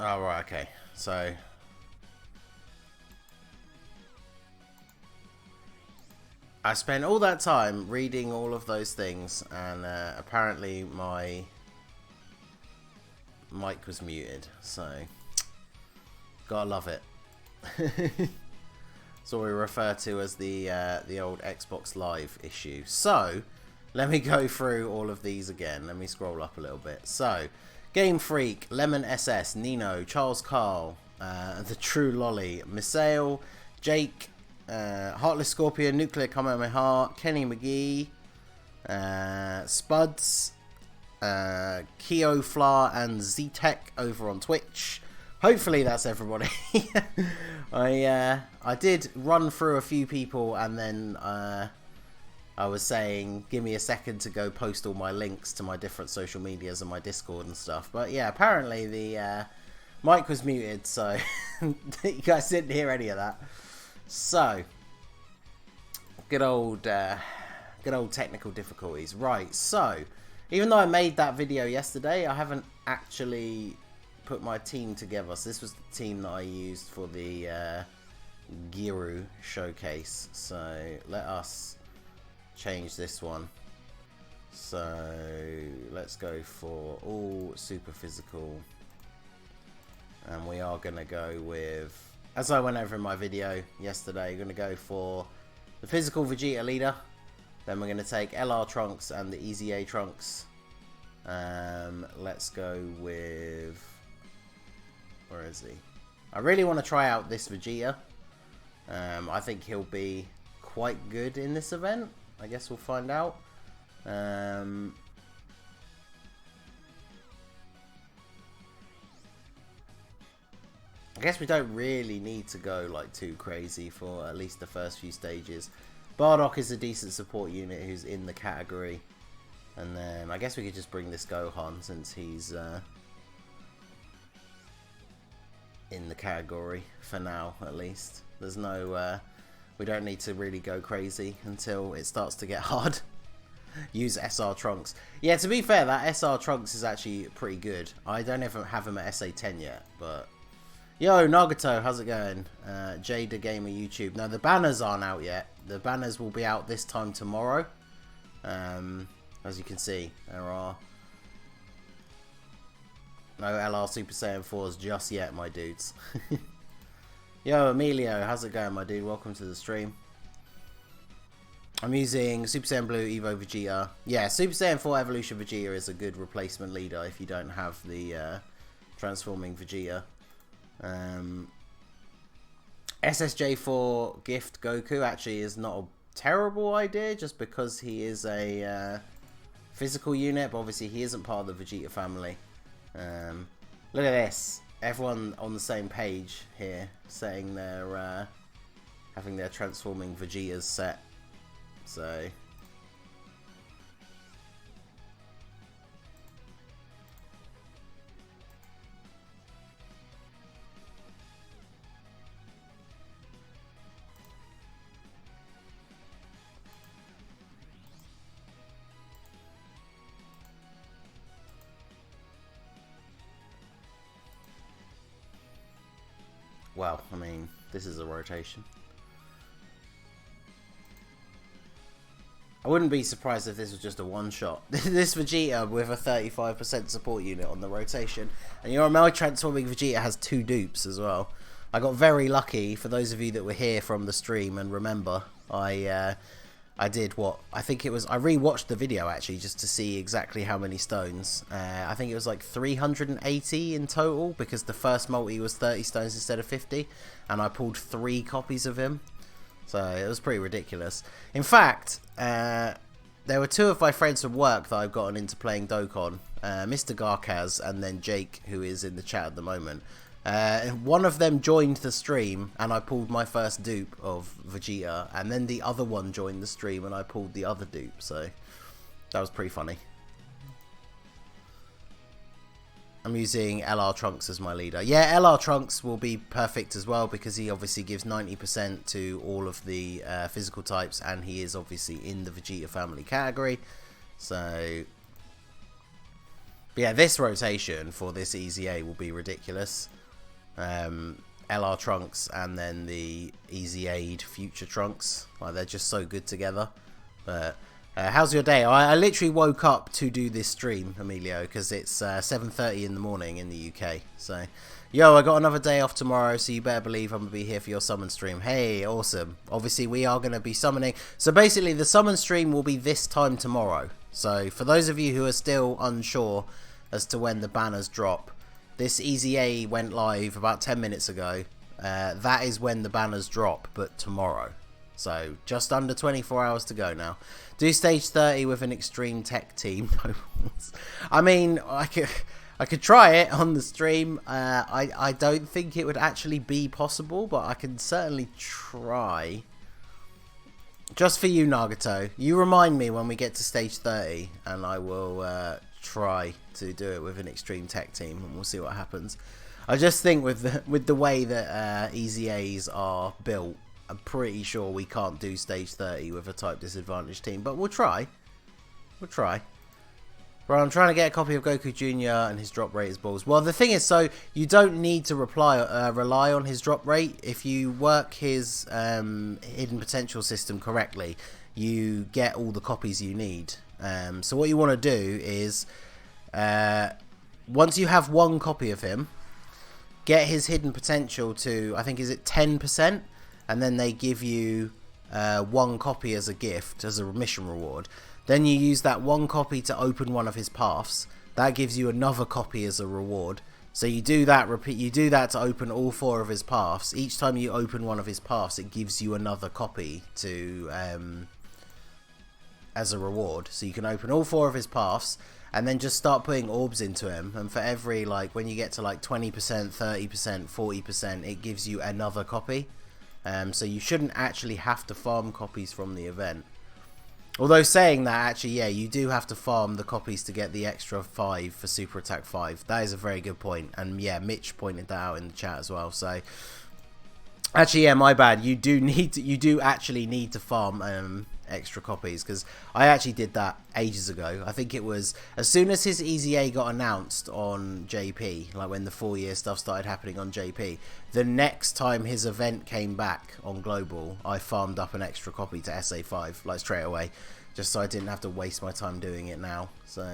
Oh, right, okay. So I spent all that time reading all of those things, and apparently my mic was muted, so gotta love it. It's what we refer to as the old Xbox Live issue. So let me go through all of these again. Let me scroll up a little bit. So Game Freak, Lemon SS, Nino, Charles Carl, The True Lolly, Misael, Jake, Heartless Scorpion, Nuclear Kamehameha, Kenny McGee, Spuds, Keo Fla, and Z-Tech over on Twitch. Hopefully that's everybody. I did run through a few people, and then I was saying give me a second to go post all my links to my different social medias and my Discord and stuff. But yeah, apparently the mic was muted, so you guys didn't hear any of that. So good old technical difficulties. Right, so even though I made that video yesterday, I haven't actually put my team together. So this was the team that I used for the Giru showcase. So let us change this one. So let's go for all super physical, and we are going to go with, as I went over in my video yesterday, we're going to go for the physical Vegeta leader. Then we're going to take LR Trunks and the EZA Trunks. Let's go with, where is he? I really want to try out this Vegeta. I think he'll be quite good in this event. I guess we'll find out. I guess we don't really need to go like too crazy for at least the first few stages. Bardock is a decent support unit who's in the category. And then I guess we could just bring this Gohan since he's in the category for now, at least. There's no, we don't need to really go crazy until it starts to get hard. Use SR Trunks. Yeah, to be fair, that SR Trunks is actually pretty good. I don't even have him at SA10 yet, but... Yo, Nagato, how's it going? Jada Gamer YouTube. No, the banners aren't out yet. The banners will be out this time tomorrow. As you can see, there are no LR Super Saiyan 4s just yet, my dudes. Yo, Emilio, how's it going, my dude? Welcome to the stream. I'm using Super Saiyan Blue Evo Vegeta. Yeah, Super Saiyan 4 Evolution Vegeta is a good replacement leader if you don't have the transforming Vegeta. SSJ4 Gift Goku actually is not a terrible idea, just because he is a physical unit, but obviously he isn't part of the Vegeta family. Look at this. Everyone on the same page here, saying they're having their transforming Vegetas set. So well, I mean, this is a rotation. I wouldn't be surprised if this was just a one-shot. This Vegeta with a 35% support unit on the rotation. And your my transforming Vegeta has 2 dupes as well. I got very lucky, for those of you that were here from the stream and remember, I did what? I think it was, I rewatched the video actually just to see exactly how many stones. I think it was like 380 in total, because the first multi was 30 stones instead of 50. And I pulled 3 copies of him. So it was pretty ridiculous. In fact, there were 2 of my friends from work that I've gotten into playing Dokkan. Mr. Garkaz and then Jake, who is in the chat at the moment. One of them joined the stream and I pulled my first dupe of Vegeta. And then the other one joined the stream and I pulled the other dupe. So that was pretty funny. I'm using LR Trunks as my leader. Yeah, LR Trunks will be perfect as well, because he obviously gives 90% to all of the physical types, and he is obviously in the Vegeta family category. So But yeah, this rotation for this EZA will be ridiculous. LR Trunks and then the EZA Future Trunks. Like, they're just so good together. But how's your day? I literally woke up to do this stream, Emilio, because it's 7:30 in the morning in the UK. So, yo, I got another day off tomorrow, so you better believe I'm going to be here for your summon stream. Hey, awesome. Obviously, we are going to be summoning. So basically, the summon stream will be this time tomorrow. So for those of you who are still unsure as to when the banners drop, this EZA went live about 10 minutes ago. That is when the banners drop, but tomorrow. So just under 24 hours to go now. Do stage 30 with an extreme tech team. I mean, I could try it on the stream. I don't think it would actually be possible, but I can certainly try. Just for you, Nagato. You remind me when we get to stage 30, and I will try to do it with an extreme tech team, and we'll see what happens. I just think with the way that EZAs are built, I'm pretty sure we can't do stage 30 with a type disadvantage team, but we'll try. We'll try. Right, I'm trying to get a copy of Goku Jr. and his drop rate is balls. Well, the thing is, so you don't need to rely on his drop rate. If you work his hidden potential system correctly, you get all the copies you need. So what you want to do is, once you have one copy of him, get his hidden potential to, I think, is it 10%? And then they give you one copy as a gift, as a mission reward. Then you use that one copy to open one of his paths. That gives you another copy as a reward. So you do that, you do that to open all 4 of his paths. Each time you open one of his paths, it gives you another copy to as a reward. So you can open all 4 of his paths, and then just start putting orbs into him. And for every, like, when you get to like 20%, 30%, 40%, it gives you another copy. So you shouldn't actually have to farm copies from the event. Although saying that, actually, yeah, you do have to farm the copies to get the extra 5 for Super Attack 5. That is a very good point. And yeah, Mitch pointed that out in the chat as well. So actually, yeah, my bad. You do actually need to farm extra copies, because I actually did that ages ago. I think it was as soon as his EZA got announced on JP, like when the 4-year stuff started happening on JP, the next time his event came back on Global, I farmed up an extra copy to SA5, like straight away, just so I didn't have to waste my time doing it now. So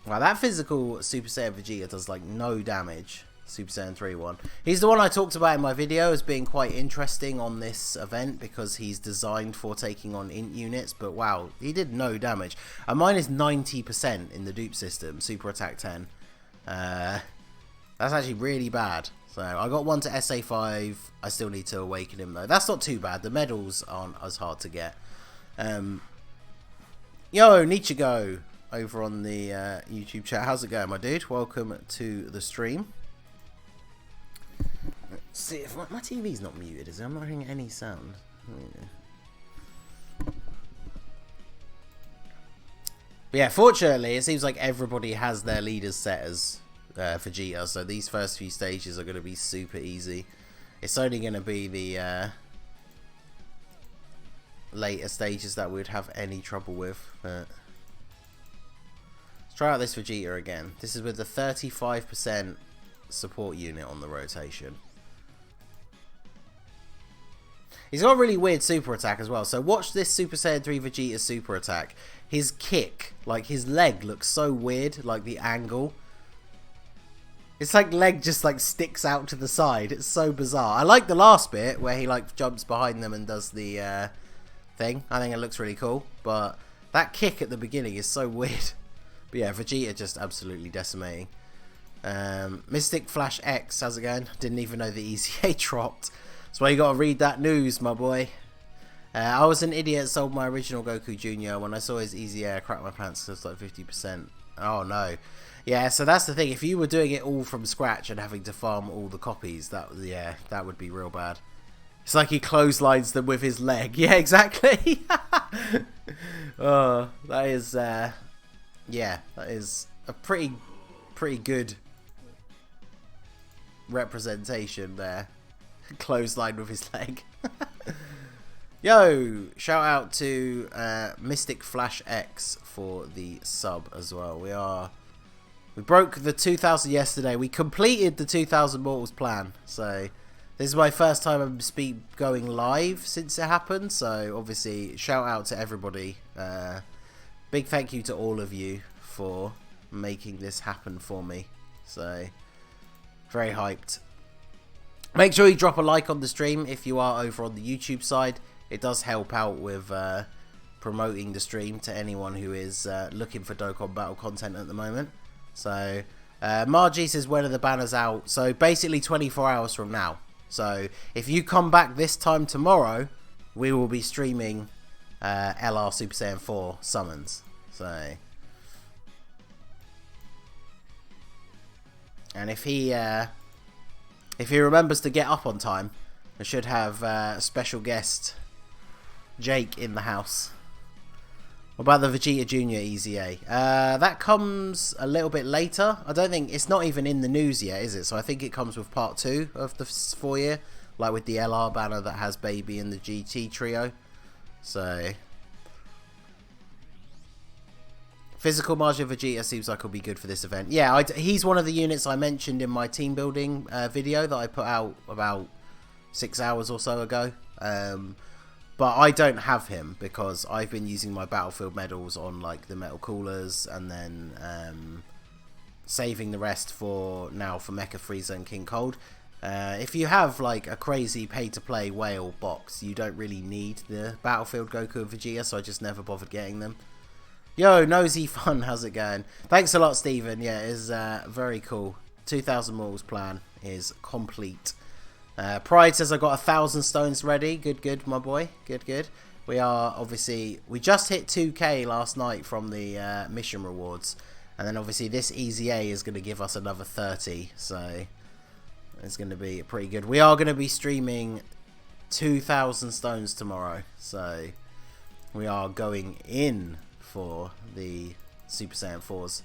wow, that physical Super Saiyan Vegeta does like no damage. Super Saiyan 3-1. He's the one I talked about in my video as being quite interesting on this event because he's designed for taking on int units, but wow, he did no damage. And mine is 90% in the dupe system, Super Attack 10. That's actually really bad. So I got one to SA5. I still need to awaken him though. That's not too bad. The medals aren't as hard to get. Yo, Nichigo over on the YouTube chat. How's it going, my dude? Welcome to the stream. Let's see if my TV's not muted, is it? I'm not hearing any sound. But yeah, fortunately, it seems like everybody has their leaders set as Vegeta, so these first few stages are going to be super easy. It's only going to be the later stages that we'd have any trouble with. But let's try out this Vegeta again. This is with the 35% support unit on the rotation. He's got a really weird super attack as well. So watch this Super Saiyan 3 Vegeta super attack. His kick, like his leg looks so weird, like the angle. It's like leg just like sticks out to the side. It's so bizarre. I like the last bit where he like jumps behind them and does the thing. I think it looks really cool. But that kick at the beginning is so weird. But yeah, Vegeta just absolutely decimating. Mystic Flash X, how's it going? Didn't even know the EZA dropped. That's why you gotta read that news, my boy. I was an idiot, sold my original Goku Jr. When I saw his EZA, I cracked my pants because it's like 50%. Oh no. Yeah, so that's the thing. If you were doing it all from scratch and having to farm all the copies, that would be real bad. It's like he clotheslines them with his leg. Yeah, exactly. Oh, that is, yeah, that is a pretty good representation there. Clothesline with his leg. Yo, shout out to Mystic Flash X for the sub as well. We broke the 2000 yesterday. We completed the 2000 Mortals plan. So this is my first time I'm going live since it happened. So obviously, shout out to everybody. Big thank you to all of you for making this happen for me. So very hyped. Make sure you drop a like on the stream if you are over on the YouTube side. It does help out with promoting the stream to anyone who is looking for Dokkan Battle content at the moment. So, Margie says, when are the banners out? So, basically 24 hours from now. So, if you come back this time tomorrow, we will be streaming LR Super Saiyan 4 summons. So, and if he remembers to get up on time, I should have special guest Jake in the house. What about the Vegeta Jr EZA? That comes a little bit later. I don't think it's not even in the news yet, is it? So I think it comes with part 2 of the 4-year, like with the LR banner that has Baby and the GT trio. So physical Majin Vegeta seems like it'll be good for this event. Yeah, he's one of the units I mentioned in my team building video that I put out about 6 hours or so ago. But I don't have him because I've been using my Battlefield medals on like the metal coolers and then saving the rest for Mecha Frieza and King Cold. If you have like a crazy pay-to-play whale box, you don't really need the Battlefield Goku and Vegeta, so I just never bothered getting them. Yo, Nosy Fun, how's it going? Thanks a lot, Stephen. Yeah, it's very cool. 2000 Mortals plan is complete. Pride says I got 1,000 stones ready. Good, my boy. Good. We just hit 2k last night from the mission rewards, and then obviously this EZA is going to give us another 30, so it's going to be pretty good. We are going to be streaming 2,000 stones tomorrow, so we are going in for the Super Saiyan 4s.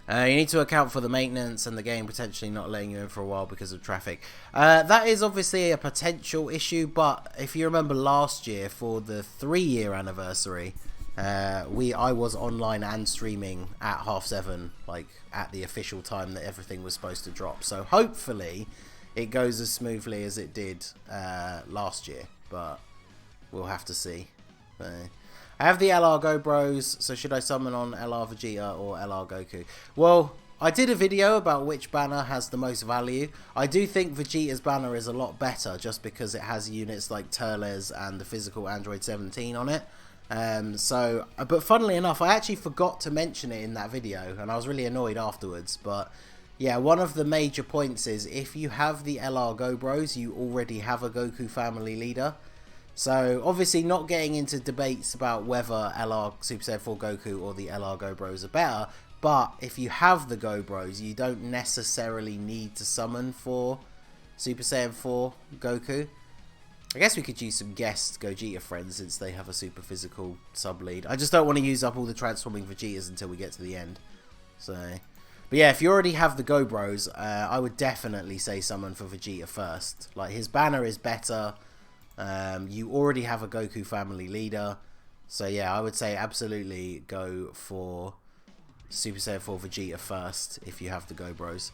You need to account for the maintenance and the game potentially not letting you in for a while because of traffic. That is obviously a potential issue, but if you remember last year for the 3-year anniversary, I was online and streaming at 7:30, like at the official time that everything was supposed to drop. So hopefully it goes as smoothly as it did last year, but we'll have to see. I have the LR Go Bros, so should I summon on LR Vegeta or LR Goku? Well, I did a video about which banner has the most value. I do think Vegeta's banner is a lot better just because it has units like Turles and the physical Android 17 on it. But funnily enough, I actually forgot to mention it in that video, and I was really annoyed afterwards. But yeah, one of the major points is if you have the LR Go Bros, you already have a Goku family leader. So, obviously not getting into debates about whether LR Super Saiyan 4 Goku or the LR Go Bros are better, but if you have the Go Bros, you don't necessarily need to summon for Super Saiyan 4 Goku. I guess we could use some guest Gogeta friends since they have a super physical sub-lead. I just don't want to use up all the transforming Vegetas until we get to the end. So, but yeah, if you already have the Go Bros, I would definitely say summon for Vegeta first. Like, his banner is better. You already have a Goku family leader, so yeah, I would say absolutely go for Super Saiyan 4 Vegeta first if you have the Go Bros.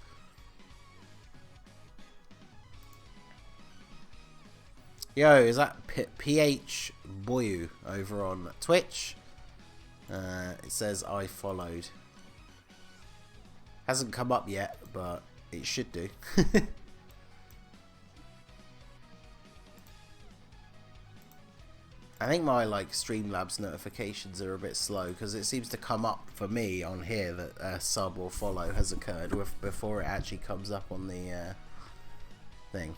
Yo, is that PH Boyu over on Twitch? It says I followed. Hasn't come up yet, but it should do. I think my Streamlabs notifications are a bit slow because it seems to come up for me on here that a sub or follow has occurred before it actually comes up on the thing.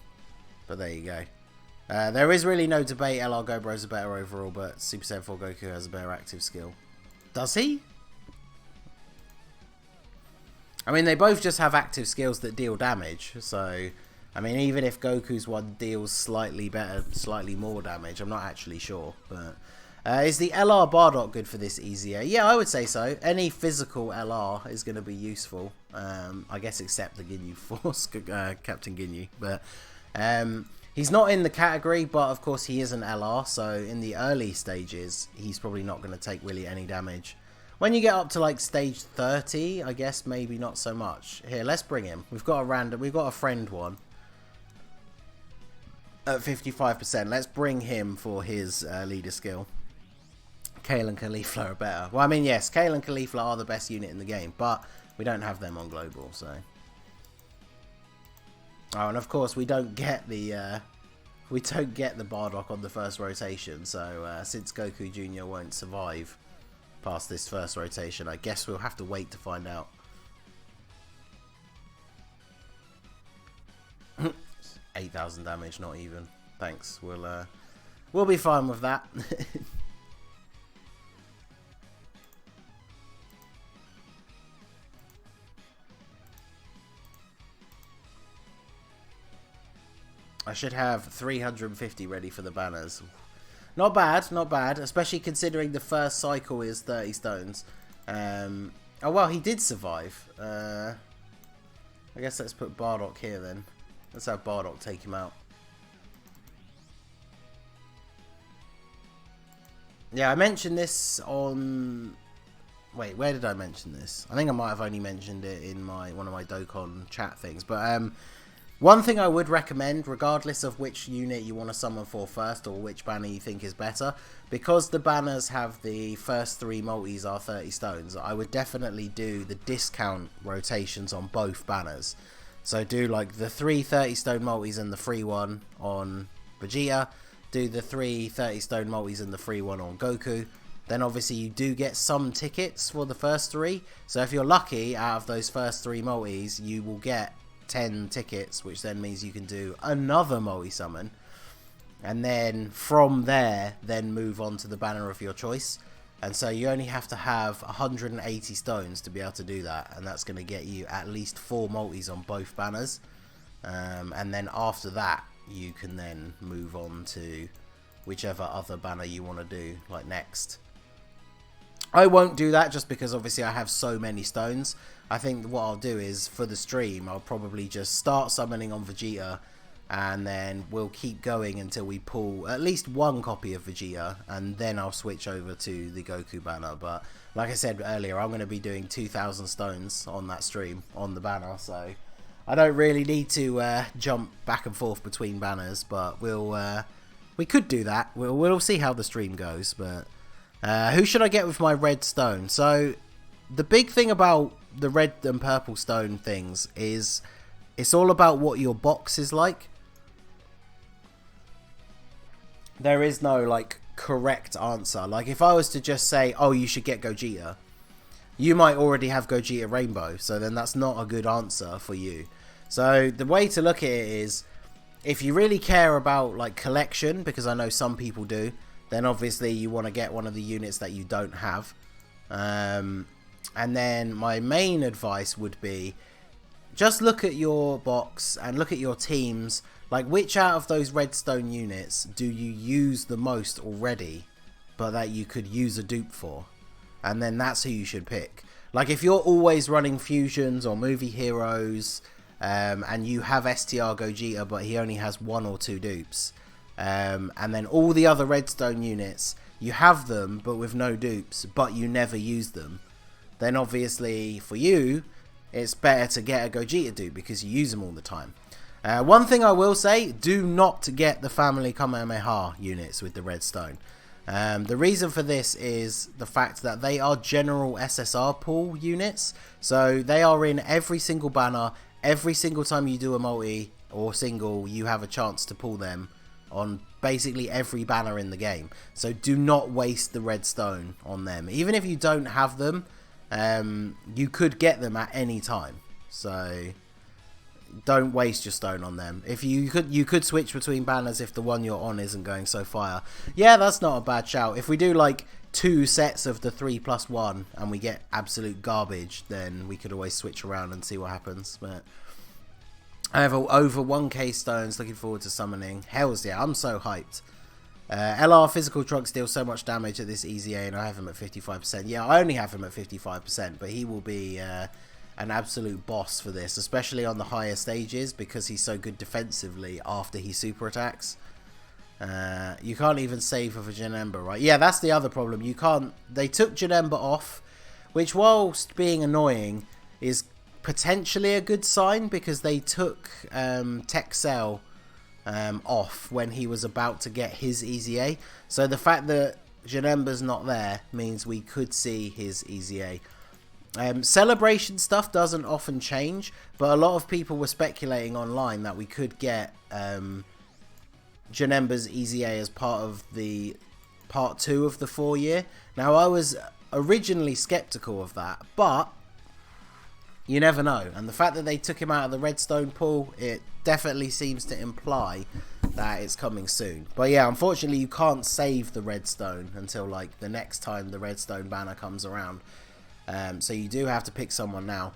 But there you go. There is really no debate. LR Go Bros are better overall, but Super Saiyan 4 Goku has a better active skill. Does he? I mean, they both just have active skills that deal damage, so I mean, even if Goku's one deals slightly better, slightly more damage, I'm not actually sure. But is the LR Bardock good for this EZA? Yeah, I would say so. Any physical LR is going to be useful. I guess except the Ginyu Force, Captain Ginyu. But He's not in the category, but of course he is an LR, so in the early stages, he's probably not going to take really any damage. When you get up to like stage 30, I guess maybe not so much. Here, let's bring him. We've got a friend one at 55%. Let's bring him for his leader skill. Kale and Caulifla are better. Well, I mean, yes, Kale and Caulifla are the best unit in the game, but we don't have them on global, so. Oh, and of course we don't get the Bardock on the first rotation. So since Goku Jr. won't survive past this first rotation, I guess we'll have to wait to find out. 8,000 damage, not even. Thanks. We'll be fine with that. I should have 350 ready for the banners. Not bad, not bad. Especially considering the first cycle is 30 stones. Oh, well, he did survive. I guess let's put Bardock here then. Let's have Bardock take him out. Yeah, I mentioned this on... Wait, where did I mention this? I think I might have only mentioned it in one of my Dokkan chat things. But one thing I would recommend, regardless of which unit you want to summon for first or which banner you think is better, because the banners have the first 3 multis are 30 stones, I would definitely do the discount rotations on both banners. So do like the 3 30-stone multis and the free one on Vegeta, do the 3 30-stone multis and the free one on Goku. Then obviously you do get some tickets for the first 3. So if you're lucky, out of those first 3 multis, you will get 10 tickets, which then means you can do another multi-summon. And then from there, then move on to the banner of your choice. And so you only have to have 180 stones to be able to do that. And that's going to get you at least 4 multis on both banners. And then after that, you can then move on to whichever other banner you want to do, like next. I won't do that just because obviously I have so many stones. I think what I'll do is, for the stream, I'll probably just start summoning on Vegeta, and then we'll keep going until we pull at least 1 copy of Vegeta, and then I'll switch over to the Goku banner. But like I said earlier, I'm going to be doing 2,000 stones on that stream, on the banner, so I don't really need to jump back and forth between banners, but we could do that. We'll see how the stream goes. But who should I get with my red stone? So the big thing about the red and purple stone things is it's all about what your box is like. There is no like correct answer. Like if I was to just say, oh, you should get Gogeta, you might already have Gogeta Rainbow, so then that's not a good answer for you. So the way to look at it is, if you really care about like collection, because I know some people do, then obviously you want to get one of the units that you don't have. And then my main advice would be, just look at your box and look at your teams. Like, which out of those redstone units do you use the most already, but that you could use a dupe for? And then that's who you should pick. Like, if you're always running fusions or movie heroes, and you have STR Gogeta, but he only has 1 or 2 dupes, and then all the other redstone units, you have them, but with no dupes, but you never use them, then obviously for you, it's better to get a Gogeta dupe because you use them all the time. One thing I will say, do not get the family Kamehameha units with the redstone. The reason for this is the fact that they are general SSR pool units, so they are in every single banner. Every single time you do a multi or single, you have a chance to pull them on basically every banner in the game. So do not waste the redstone on them. Even if you don't have them, you could get them at any time. So don't waste your stone on them. If you could switch between banners if the one you're on isn't going so fire. Yeah, that's not a bad shout. If we do like 2 sets of the 3+1 and we get absolute garbage, then we could always switch around and see what happens. But I have over 1k stones, looking forward to summoning. Hells yeah, I'm so hyped. LR physical trunks deal so much damage at this EZA, and I have him at 55%. Yeah, I only have him at 55%, but he will be an absolute boss for this, especially on the higher stages, because he's so good defensively after he super attacks. You can't even save with a Janemba, right? Yeah, that's the other problem. You can't. They took Janemba off, which, whilst being annoying, is potentially a good sign, because they took Texel off when he was about to get his EZA. So the fact that Janemba's not there means we could see his EZA. Celebration stuff doesn't often change, but a lot of people were speculating online that we could get Janemba's EZA as part of the part 2 of the 4-year. Now, I was originally skeptical of that, but you never know. And the fact that they took him out of the redstone pool, it definitely seems to imply that it's coming soon. But yeah, unfortunately, you can't save the redstone until like the next time the redstone banner comes around. So you do have to pick someone now.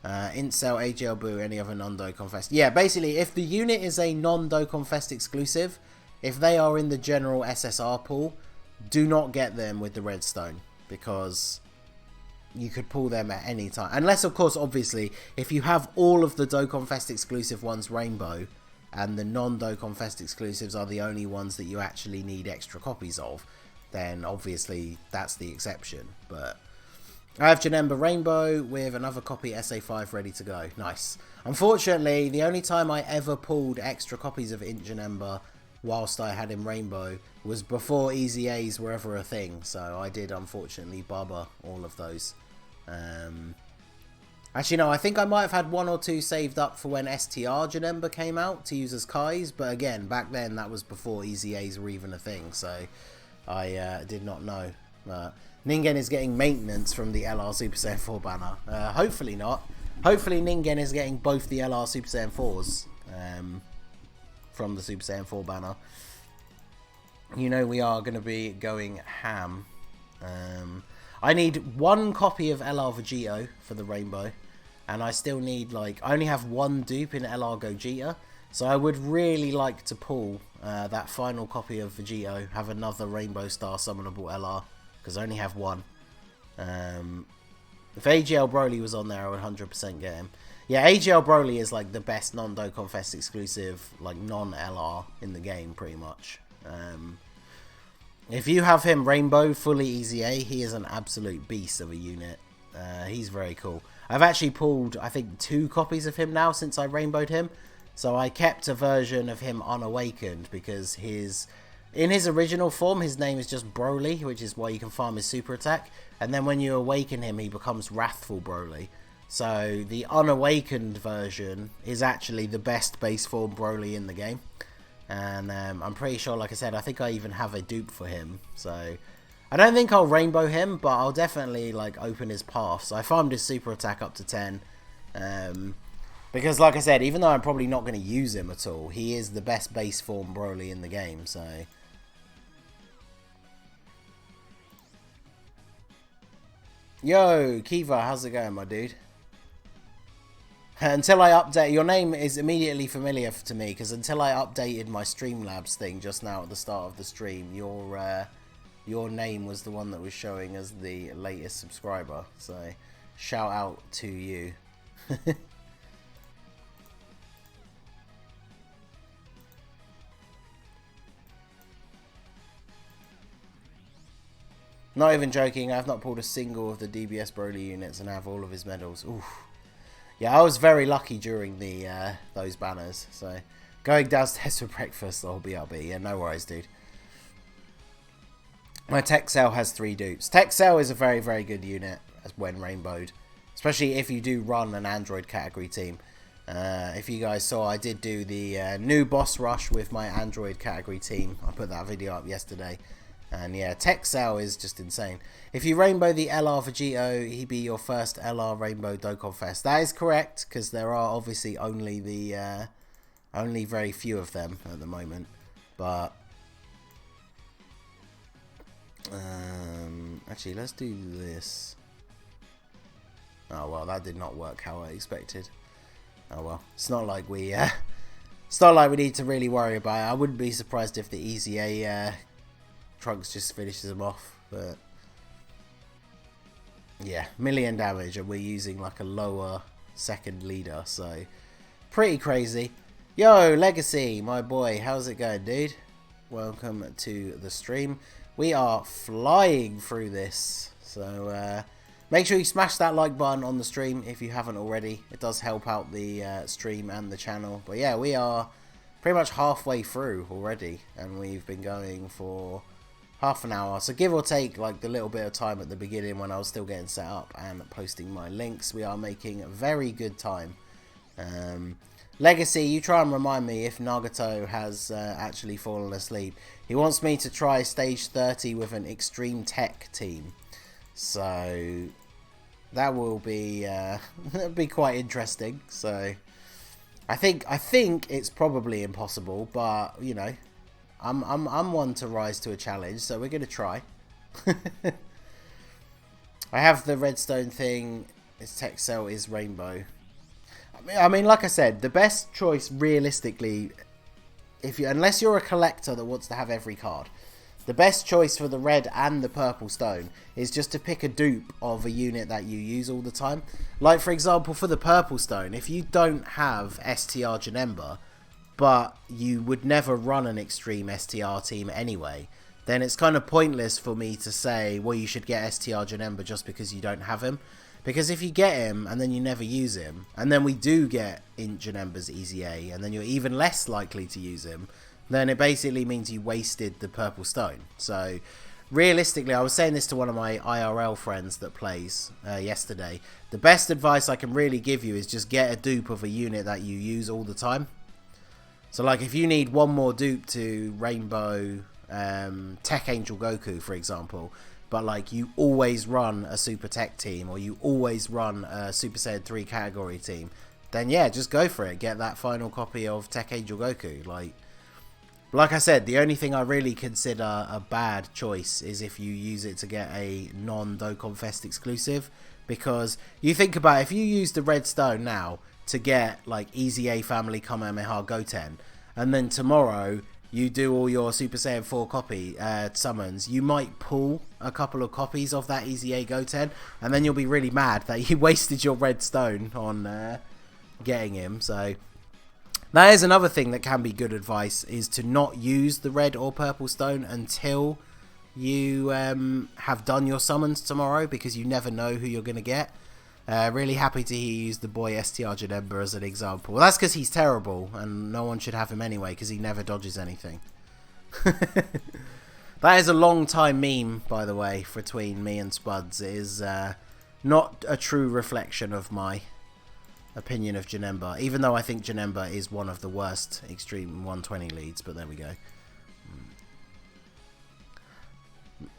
Incel, AGL Boo, any other non-Dokkan Fest. Yeah, basically, if the unit is a non-Dokkan Fest exclusive, if they are in the general SSR pool, do not get them with the redstone, because you could pull them at any time. Unless, of course, obviously, if you have all of the Dokkan Fest exclusive ones rainbow, and the non-Dokkan Fest exclusives are the only ones that you actually need extra copies of, then obviously that's the exception. But I have Janemba Rainbow with another copy SA5 ready to go. Nice. Unfortunately, the only time I ever pulled extra copies of Int Janemba whilst I had him Rainbow was before EZAs were ever a thing. So I did, unfortunately, barber all of those. Actually, no, I think I might have had 1 or 2 saved up for when STR Janemba came out to use as Kais. But again, back then, that was before EZAs were even a thing. So I did not know. Ningen is getting maintenance from the LR Super Saiyan 4 banner. Hopefully not. Hopefully Ningen is getting both the LR Super Saiyan 4s from the Super Saiyan 4 banner. You know we are going to be going ham. I need 1 copy of LR Vegito for the Rainbow. And I still need, like, I only have 1 dupe in LR Gogeta. So I would really like to pull that final copy of Vegito, have another Rainbow Star Summonable LR. Because I only have 1. If AGL Broly was on there, I would 100% get him. Yeah, AGL Broly is like the best non-Dokkan Fest exclusive, like non-LR in the game, pretty much. If you have him Rainbow, fully EZA, he is an absolute beast of a unit. He's very cool. I've actually pulled, I think, 2 copies of him now since I Rainbowed him. So I kept a version of him unawakened because in his original form, his name is just Broly, which is why you can farm his super attack. And then when you awaken him, he becomes Wrathful Broly. So the unawakened version is actually the best base form Broly in the game. And I'm pretty sure, like I said, I think I even have a dupe for him. So I don't think I'll rainbow him, but I'll definitely like open his path. So I farmed his super attack up to 10. Because like I said, even though I'm probably not going to use him at all, he is the best base form Broly in the game. So yo, Kiva, how's it going, my dude? Until I update, your name is immediately familiar to me, because until I updated my Streamlabs thing just now at the start of the stream, your name was the one that was showing as the latest subscriber. So, shout out to you. Not even joking, I've not pulled a single of the DBS Broly units and have all of his medals. Oof. Yeah, I was very lucky during the those banners. So, going downstairs for breakfast, or BRB. Yeah, no worries, dude. My Texel has 3 dupes. Texel is a very, very good unit when rainbowed. Especially if you do run an Android category team. If you guys saw, I did do the new boss rush with my Android category team. I put that video up yesterday. And yeah, Texel is just insane. If you rainbow the LR Vegito, he'd be your first LR Rainbow Dokkan Fest. That is correct, because there are obviously only very few of them at the moment. But actually, let's do this. Oh well, that did not work how I expected. Oh well, it's not like we need to really worry about it. I wouldn't be surprised if the EZA Trunks just finishes them off, but Yeah, million damage, and we're using like a lower second leader, so pretty crazy. Yo, Legacy, my boy, how's it going, dude? Welcome to the stream. We are flying through this, so make sure you smash that like button on the stream if you haven't already. It does help out the stream and the channel. But yeah, we are pretty much halfway through already, and we've been going for half an hour. So give or take like the little bit of time at the beginning when I was still getting set up and posting my links, we are making very good time. Legacy, you try and remind me if Nagato has actually fallen asleep. He wants me to try stage 30 with an extreme tech team. So that will be be quite interesting. So I think it's probably impossible, but you know, I'm one to rise to a challenge, so we're gonna try. I have the redstone thing. Its tech cell is rainbow. I mean, like I said, the best choice realistically, unless you're a collector that wants to have every card, the best choice for the red and the purple stone is just to pick a dupe of a unit that you use all the time. Like, for example, for the purple stone, if you don't have STR Janemba, but you would never run an extreme STR team anyway, then it's kind of pointless for me to say, well, you should get STR Janemba just because you don't have him. Because if you get him and then you never use him, and then we do get in Janemba's EZA, and then you're even less likely to use him, then it basically means you wasted the purple stone. So realistically, I was saying this to one of my IRL friends that plays yesterday, the best advice I can really give you is just get a dupe of a unit that you use all the time. So like if you need one more dupe to Rainbow Tech Angel Goku, for example, but like you always run a Super Tech team, or you always run a Super Saiyan 3 category team, then yeah, just go for it. Get that final copy of Tech Angel Goku. Like I said, the only thing I really consider a bad choice is if you use it to get a non-Dokkan Fest exclusive. Because you think about it, if you use the red stone now to get like EZA Family Kamehameha Goten, and then tomorrow you do all your Super Saiyan 4 copy summons, you might pull a couple of copies of that EZA Goten, and then you'll be really mad that you wasted your red stone on getting him. So that is another thing that can be good advice, is to not use the red or purple stone until you have done your summons tomorrow, because you never know who you're going to get. Really happy to hear you use the boy STR Janemba as an example. Well, that's because he's terrible, and no one should have him anyway, because he never dodges anything. That is a long time meme, by the way, between me and Spuds. It is not a true reflection of my opinion of Janemba, even though I think Janemba is one of the worst Extreme 120 leads, but there we go.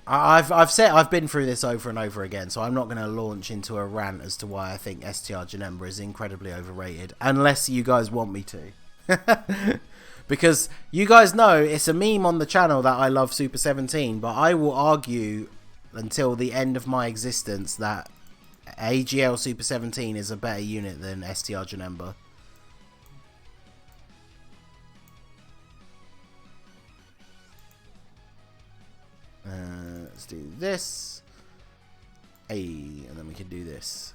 I've been through this over and over again, so I'm not going to launch into a rant as to why I think STR Janemba is incredibly overrated, unless you guys want me to. Because you guys know it's a meme on the channel that I love Super 17, but I will argue until the end of my existence that AGL Super 17 is a better unit than STR Janemba. Let's do this. Hey, and then we can do this.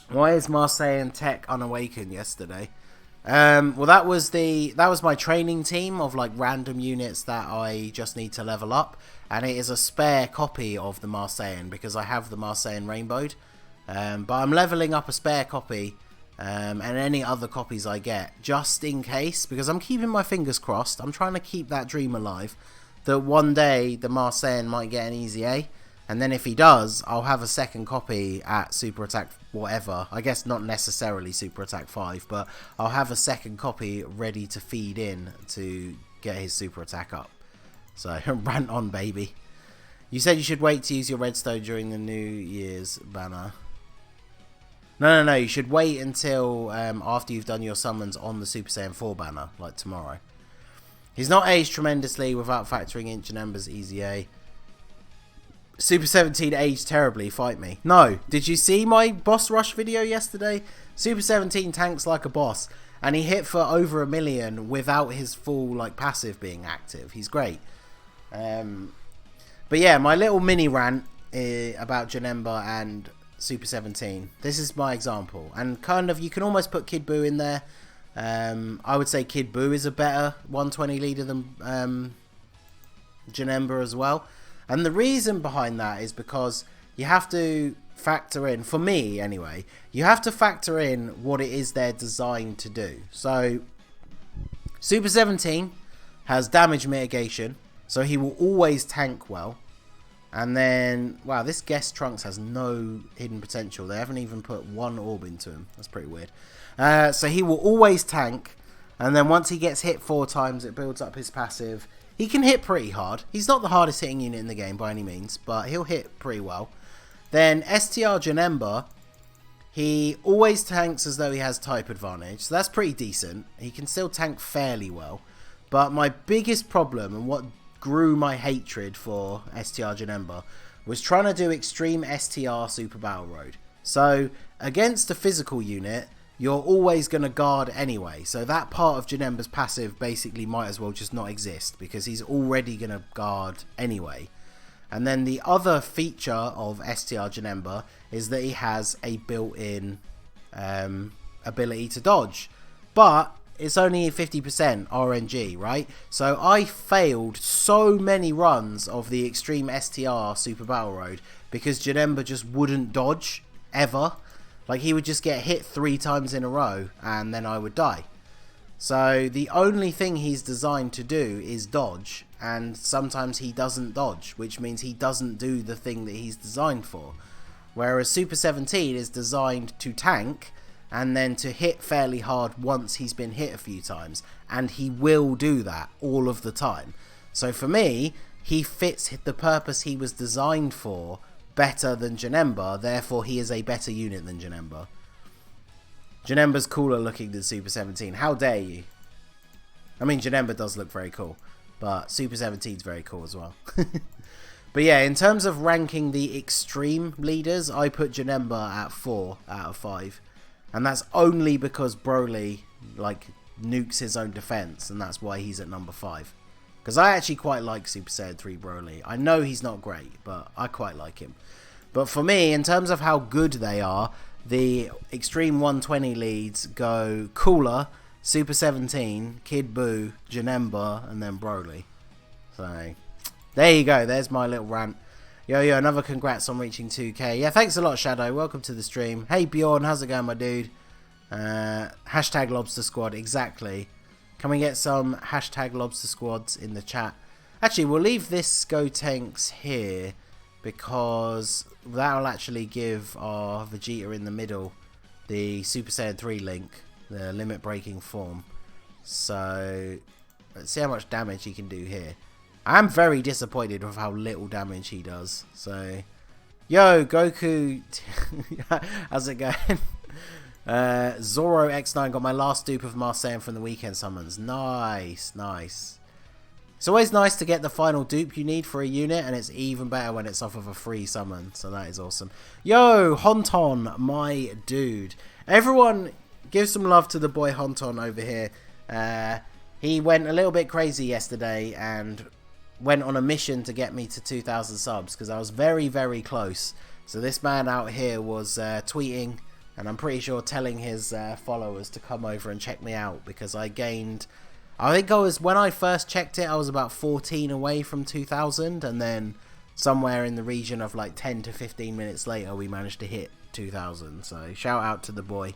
Why is Marseille Tech unawakened yesterday? Well, that was my training team of like random units that I just need to level up, and it is a spare copy of the Marseillan because I have the Marseillan rainbowed. But I'm leveling up a spare copy, and any other copies I get, just in case, because I'm keeping my fingers crossed. I'm trying to keep that dream alive, that one day the Marseillan might get an EZA, and then if he does, I'll have a second copy at Super Attack whatever. I guess not necessarily Super Attack 5, but I'll have a second copy ready to feed in to get his Super Attack up. So, rant on, baby. You said you should wait to use your redstone during the New Year's banner. No, you should wait until after you've done your summons on the Super Saiyan 4 banner, like tomorrow. He's not aged tremendously without factoring in Janemba's EZA. Super 17 aged terribly, fight me. No, did you see my boss rush video yesterday? Super 17 tanks like a boss, and he hit for over 1 million without his full like passive being active. He's great. But yeah, my little mini rant about Janemba and Super 17. This is my example, and kind of you can almost put Kid Buu in there. I would say Kid Buu is a better 120 leader than Janemba as well, and the reason behind that is because you have to factor in, for me anyway, you have to factor in what it is they're designed to do. So Super 17 has damage mitigation, so he will always tank well. And then, wow, this Guest Trunks has no hidden potential. They haven't even put one orb into him. That's pretty weird. So he will always tank, and then once he gets hit 4 times, it builds up his passive. He can hit pretty hard. He's not the hardest hitting unit in the game by any means, but he'll hit pretty well. Then STR Janemba, he always tanks as though he has type advantage, so that's pretty decent. He can still tank fairly well. But my biggest problem, and what grew my hatred for STR Janemba, was trying to do extreme STR Super Battle Road. So against a physical unit, you're always going to guard anyway. So that part of Janemba's passive basically might as well just not exist, because he's already going to guard anyway. And then the other feature of STR Janemba is that he has a built-in ability to dodge. But it's only 50% RNG, right? So I failed so many runs of the Extreme STR Super Battle Road because Janemba just wouldn't dodge, ever. Like, he would just get hit 3 times in a row and then I would die. So the only thing he's designed to do is dodge, and sometimes he doesn't dodge, which means he doesn't do the thing that he's designed for. Whereas Super 17 is designed to tank and then to hit fairly hard once he's been hit a few times, and he will do that all of the time. So for me, he fits the purpose he was designed for better than Janemba, therefore he is a better unit than Janemba. Janemba's cooler looking than Super 17. How dare you? I mean, Janemba does look very cool, but Super 17's very cool as well. But yeah, in terms of ranking the extreme leaders, I put Janemba at 4 out of 5. And that's only because Broly, like, nukes his own defense, and that's why he's at number 5. Because I actually quite like Super Saiyan 3 Broly. I know he's not great, but I quite like him. But for me, in terms of how good they are, the Extreme 120 leads go Cooler, Super 17, Kid Buu, Janemba, and then Broly. So, there you go. There's my little rant. Yo, another congrats on reaching 2k. Yeah, thanks a lot, Shadow. Welcome to the stream. Hey, Bjorn, how's it going, my dude? Hashtag Lobster Squad, exactly. Can we get some hashtag Lobster Squads in the chat? Actually, we'll leave this Go Tanks here, because that'll actually give our Vegeta in the middle the Super Saiyan 3 link, the limit breaking form. So let's see how much damage he can do here. I'm very disappointed with how little damage he does. So, yo, Goku, how's it going? Zoro X9 got my last dupe of Marseille from the weekend summons. Nice, nice. It's always nice to get the final dupe you need for a unit, and it's even better when it's off of a free summon, so that is awesome. Yo, Honton, my dude. Everyone, give some love to the boy Honton over here. He went a little bit crazy yesterday and went on a mission to get me to 2,000 subs, because I was very, very close. So this man out here was tweeting, and I'm pretty sure telling his followers to come over and check me out, because I gained... I think when I first checked it, I was about 14 away from 2,000, and then somewhere in the region of like 10 to 15 minutes later, we managed to hit 2,000. So shout out to the boy.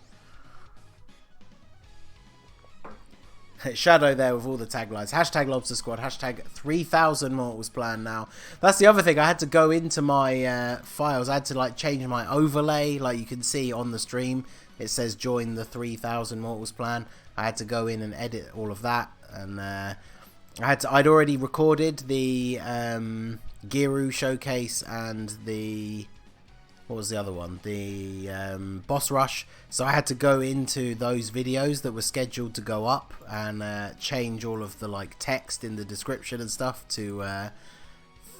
Shadow there with all the taglines. Hashtag Lobster Squad. Hashtag 3,000 mortals plan now. That's the other thing. I had to go into my files. I had to like change my overlay. Like you can see on the stream, it says join the 3,000 mortals plan. I had to go in and edit all of that, and I'd already recorded the Giru showcase and the, what was the other one? The boss rush. So I had to go into those videos that were scheduled to go up and change all of the like text in the description and stuff to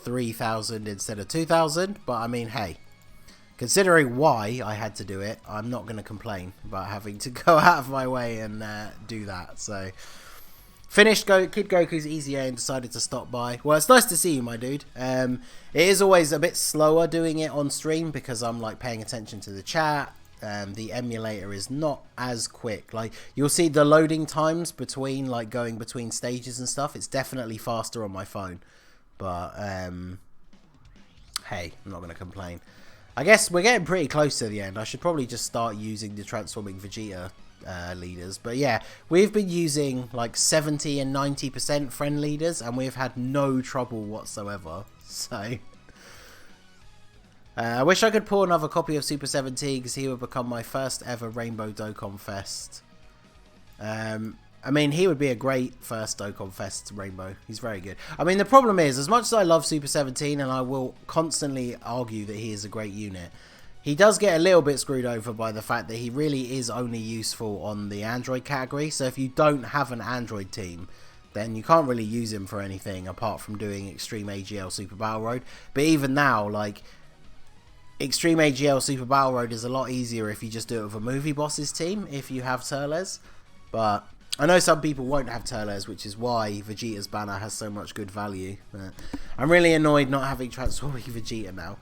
3,000 instead of 2,000. But I mean, hey, considering why I had to do it, I'm not going to complain about having to go out of my way and do that. So Finished Kid Goku's EZA and decided to stop by. Well, it's nice to see you, my dude. It is always a bit slower doing it on stream because I'm like paying attention to the chat. The emulator is not as quick. Like, you'll see the loading times between like going between stages and stuff. It's definitely faster on my phone. But hey, I'm not going to complain. I guess we're getting pretty close to the end. I should probably just start using the transforming Vegeta leaders. But yeah, we've been using like 70 and 90% friend leaders, and we've had no trouble whatsoever. So I wish I could pull another copy of Super 17 because he would become my first ever Rainbow Dokkan Fest. I mean, he would be a great first Dokkan Fest Rainbow. He's very good. I mean, the problem is, as much as I love Super 17, and I will constantly argue that he is a great unit, he does get a little bit screwed over by the fact that he really is only useful on the Android category. So if you don't have an Android team, then you can't really use him for anything apart from doing Extreme AGL Super Battle Road. But even now, like, Extreme AGL Super Battle Road is a lot easier if you just do it with a Movie Bosses team, if you have Turles. But I know some people won't have Turles, which is why Vegeta's banner has so much good value. I'm really annoyed not having Transforming Vegeta now.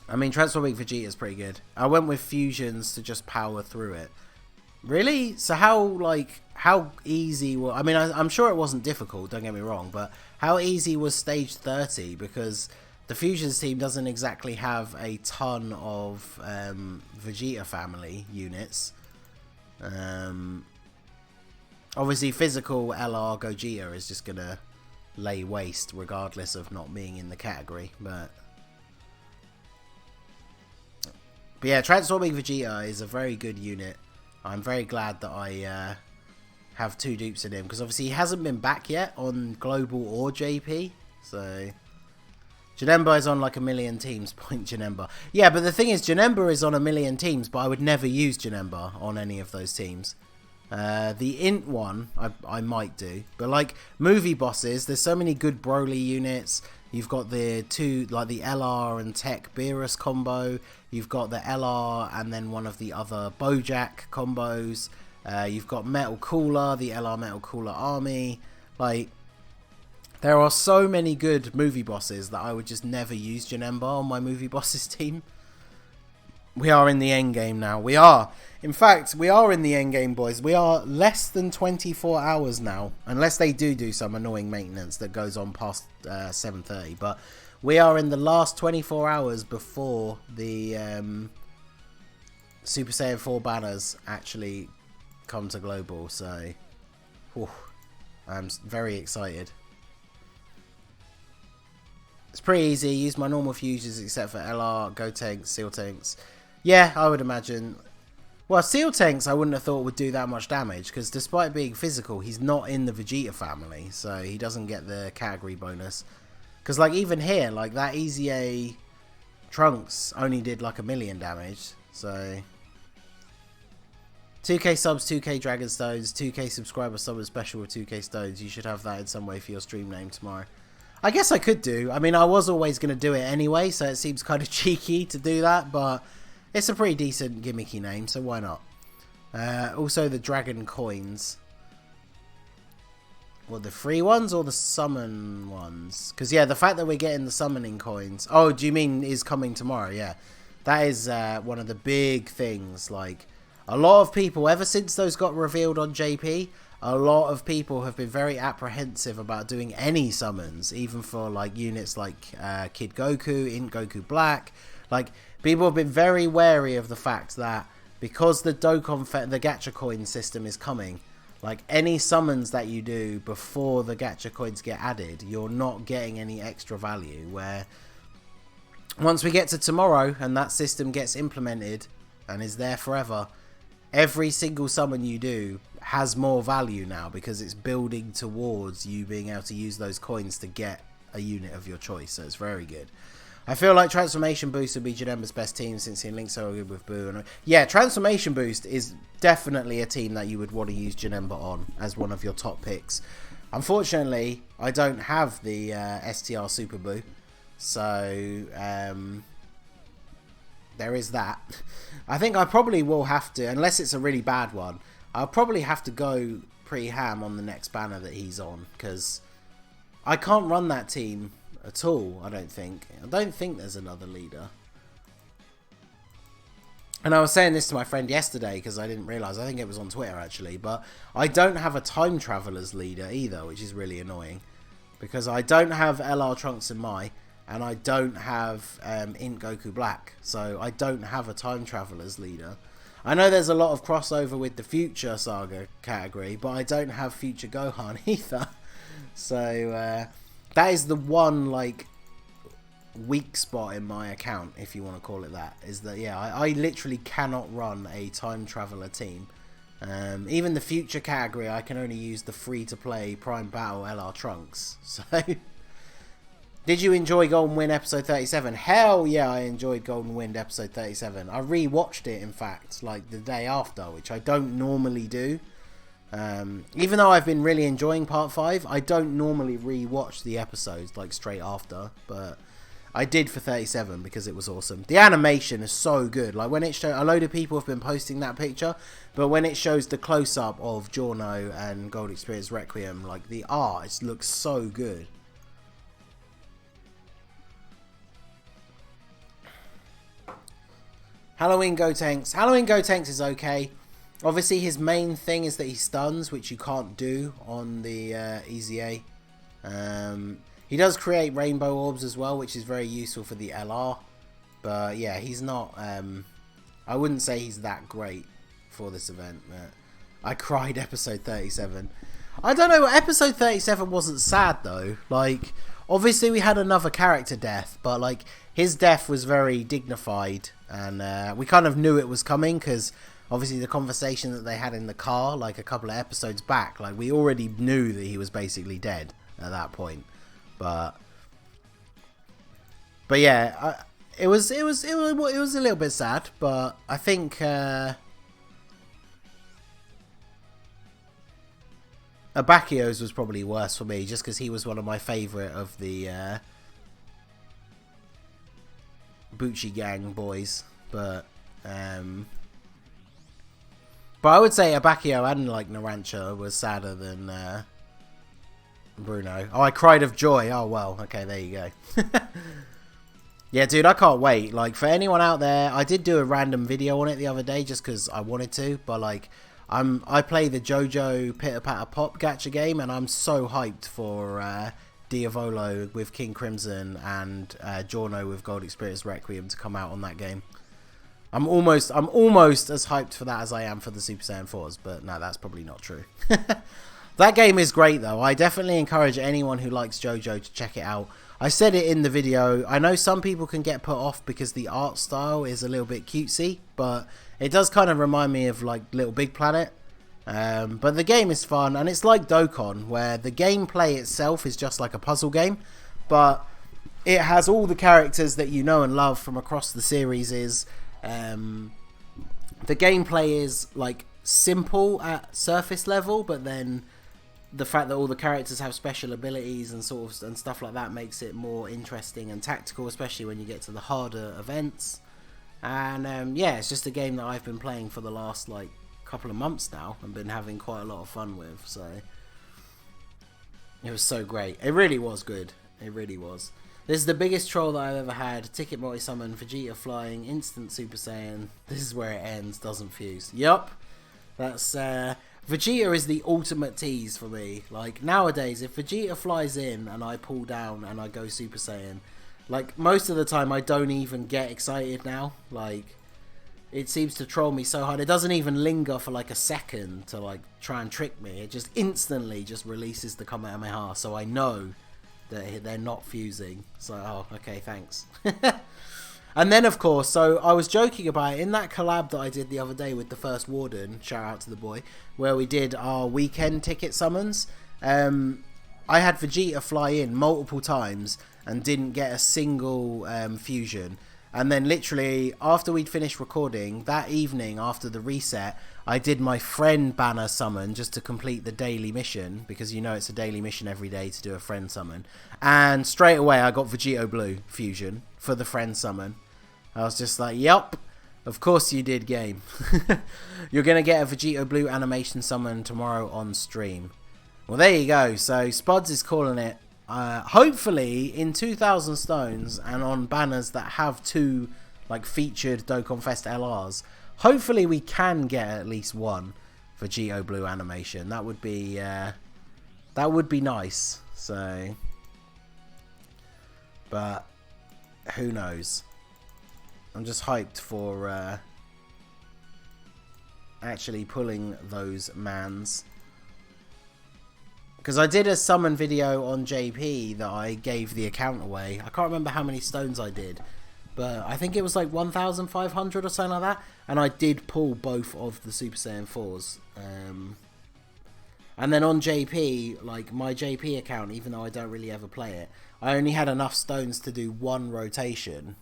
I mean, Transforming Vegeta is pretty good. I went with fusions to just power through it. Really? So how easy was... I mean, I'm sure it wasn't difficult, don't get me wrong, but how easy was stage 30? Because the fusions team doesn't exactly have a ton of Vegeta family units. Obviously, physical LR Gogeta is just going to lay waste regardless of not being in the category. But yeah, Transforming Vegeta is a very good unit. I'm very glad that I have 2 dupes in him, because obviously he hasn't been back yet on Global or JP. So Janemba is on like 1 million teams. Point Janemba. Yeah, but the thing is, Janemba is on 1 million teams, but I would never use Janemba on any of those teams. The int one I might do, but like movie bosses, there's so many good Broly units. You've got the 2, like the LR and Tech Beerus combo. You've got the LR and then one of the other Bojack combos. You've got Metal Cooler, the LR Metal Cooler army. Like, there are so many good movie bosses that I would just never use Janemba on my movie bosses team. We are in the end game now. We are. In fact, we are in the end game, boys. We are less than 24 hours now. Unless they do some annoying maintenance that goes on past 7:30. But we are in the last 24 hours before the Super Saiyan 4 banners actually come to global. So, whew, I'm very excited. It's pretty easy. Use my normal fusions except for LR, Go Tanks, Seal Tanks. Yeah, I would imagine. Well, Seal Tanks I wouldn't have thought would do that much damage, because despite being physical, he's not in the Vegeta family, so he doesn't get the category bonus. Because like even here, like that EZA Trunks only did like 1 million damage, so 2k subs, 2k Dragon Stones, 2k subscriber summon special with 2k stones. You should have that in some way for your stream name tomorrow. I guess I could do. I mean, I was always going to do it anyway, so it seems kind of cheeky to do that, but it's a pretty decent gimmicky name, so why not? Also, the Dragon Coins. Well, the free ones or the summon ones? Because, yeah, the fact that we're getting the summoning coins... Oh, do you mean is coming tomorrow? Yeah. That is one of the big things. Like, a lot of people, ever since those got revealed on JP... A lot of people have been very apprehensive about doing any summons, even for like units like Kid Goku, Int Goku Black. Like, people have been very wary of the fact that because the Dokkan, the Gacha coin system is coming, like any summons that you do before the Gacha coins get added, you're not getting any extra value. Where once we get to tomorrow and that system gets implemented and is there forever, every single summon you do has more value now because it's building towards you being able to use those coins to get a unit of your choice. So it's very good. I feel like Transformation Boost would be Janemba's best team since he links so good with Boo. And yeah, Transformation Boost is definitely a team that you would want to use Janemba on as one of your top picks. Unfortunately, I don't have the STR Super Boo. So there is that. I think I probably will have to, unless it's a really bad one, I'll probably have to go pretty ham on the next banner that he's on, because I can't run that team at all, I don't think. I don't think there's another leader. And I was saying this to my friend yesterday because I didn't realise. I think it was on Twitter actually. But I don't have a time traveler's leader either, which is really annoying. Because I don't have LR Trunks in my, and I don't have Int Goku Black. So I don't have a time traveler's leader. I know there's a lot of crossover with the Future Saga category, but I don't have Future Gohan either. So that is the one, like, weak spot in my account, if you want to call it that, is that, yeah, I literally cannot run a time traveler team. Even the Future category, I can only use the free-to-play Prime Battle LR Trunks. So, did you enjoy Golden Wind episode 37? Hell yeah, I enjoyed Golden Wind episode 37. I rewatched it, in fact, like the day after, which I don't normally do. Even though I've been really enjoying part 5, I don't normally rewatch the episodes like straight after, but I did for 37 because it was awesome. The animation is so good. Like when it shows, a load of people have been posting that picture, but when it shows the close-up of Giorno and Gold Experience Requiem, like the art, it looks so good. Halloween Gotenks. Halloween Gotenks is okay. Obviously, his main thing is that he stuns, which you can't do on the EZA. He does create rainbow orbs as well, which is very useful for the LR. But yeah, he's not... I wouldn't say he's that great for this event. I cried episode 37. I don't know, episode 37 wasn't sad though. Like, obviously we had another character death, but like, his death was very dignified. And we kind of knew it was coming, because obviously the conversation that they had in the car, like a couple of episodes back, like we already knew that he was basically dead at that point. But yeah, it was a little bit sad, but I think Abakio's was probably worse for me, just because he was one of my favourite of the Bucci gang boys. But I would say Abakio and like Narancha was sadder than Bruno. Oh, I cried of joy. Oh well, okay, there you go. Yeah, dude, I can't wait. Like, for anyone out there, I did do a random video on it the other day just because I wanted to, but like, I play the JoJo Pitter Patter Pop gacha game, and I'm so hyped for Diavolo with King Crimson and Giorno with Gold Experience Requiem to come out on that game. I'm almost as hyped for that as I am for the Super Saiyan 4s, but no, that's probably not true. That game is great though. I definitely encourage anyone who likes JoJo to check it out. I said it in the video. I know some people can get put off because the art style is a little bit cutesy, but it does kind of remind me of like Little Big Planet. But the game is fun, and it's like Dokkan, where the gameplay itself is just like a puzzle game, but it has all the characters that you know and love from across the series. The gameplay is like simple at surface level, but then the fact that all the characters have special abilities and stuff like that makes it more interesting and tactical, especially when you get to the harder events. And yeah, it's just a game that I've been playing for the last like couple of months now and been having quite a lot of fun with. So it was so great. It really was good. It really was. This is the biggest troll that I've ever had. Ticket multi-summon, Vegeta flying, instant Super Saiyan. This is where it ends, doesn't fuse. Yup. That's Vegeta is the ultimate tease for me. Like nowadays, if Vegeta flies in and I pull down and I go Super Saiyan, like most of the time I don't even get excited now. Like it seems to troll me so hard. It doesn't even linger for like a second to like try and trick me. It just instantly just releases the Kamehameha, so I know that they're not fusing. So oh, okay, thanks. And then, of course, so I was joking about it in that collab that I did the other day with the First Warden, shout out to the boy, where we did our weekend ticket summons. I had Vegeta fly in multiple times and didn't get a single fusion. And then literally, after we'd finished recording, that evening after the reset, I did my friend banner summon just to complete the daily mission, because you know it's a daily mission every day to do a friend summon. And straight away I got Vegito Blue fusion for the friend summon. I was just like, yup, Of course you did, game. You're going to get a Vegito Blue animation summon tomorrow on stream. Well, there you go. So Spuds is calling it. Hopefully in 2,000 stones and on banners that have 2 like featured Dokkan Fest LRs. Hopefully we can get at least one Vegito Blue animation. That would be nice. So, but who knows? I'm just hyped for actually pulling those mans. Because I did a summon video on JP that I gave the account away. I can't remember how many stones I did. But I think it was like 1,500 or something like that. And I did pull both of the Super Saiyan 4s. And then on JP, like my JP account, even though I don't really ever play it, I only had enough stones to do 1 rotation.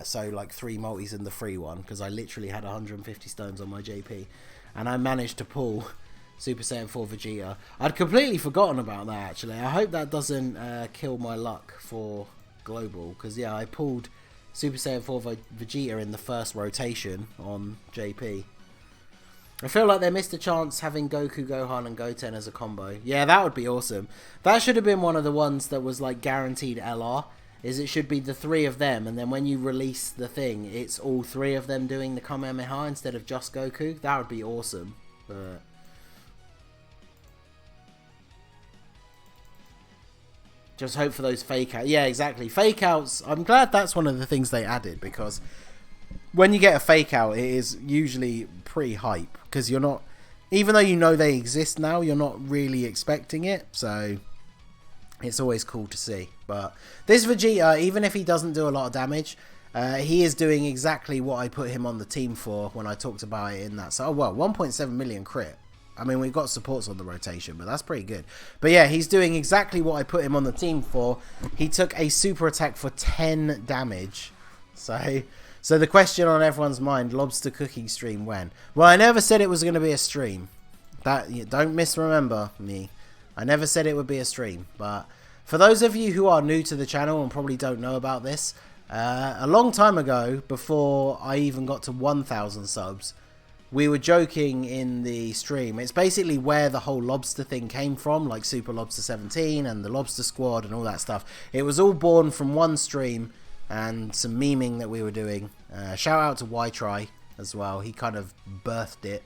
So like 3 multis and the free one. Because I literally had 150 stones on my JP. And I managed to pull Super Saiyan 4 Vegeta. I'd completely forgotten about that actually. I hope that doesn't kill my luck for Global. Because yeah, I pulled Super Saiyan 4 Vegeta in the first rotation on JP. I feel like they missed a chance having Goku, Gohan and Goten as a combo. Yeah, that would be awesome. That should have been one of the ones that was like guaranteed LR. Is it should be the 3 of them, and then when you release the thing, it's all 3 of them doing the Kamehameha instead of just Goku. That would be awesome. But just hope for those fake outs. Yeah, exactly. Fake outs. I'm glad that's one of the things they added, because when you get a fake out, it is usually pretty hype. Because you're not, even though you know they exist now, you're not really expecting it. So it's always cool to see. But this Vegeta, even if he doesn't do a lot of damage, he is doing exactly what I put him on the team for when I talked about it in that. So, oh, well, 1.7 million crit. I mean, we've got supports on the rotation, but that's pretty good. But yeah, he's doing exactly what I put him on the team for. He took a super attack for 10 damage. So the question on everyone's mind, lobster cooking stream when? Well, I never said it was going to be a stream. Don't misremember me. I never said it would be a stream. But for those of you who are new to the channel and probably don't know about this, a long time ago, before I even got to 1,000 subs, we were joking in the stream. It's basically where the whole lobster thing came from, like Super Lobster 17 and the Lobster Squad and all that stuff. It was all born from one stream and some memeing that we were doing. Shout out to YTry as well. He kind of birthed it.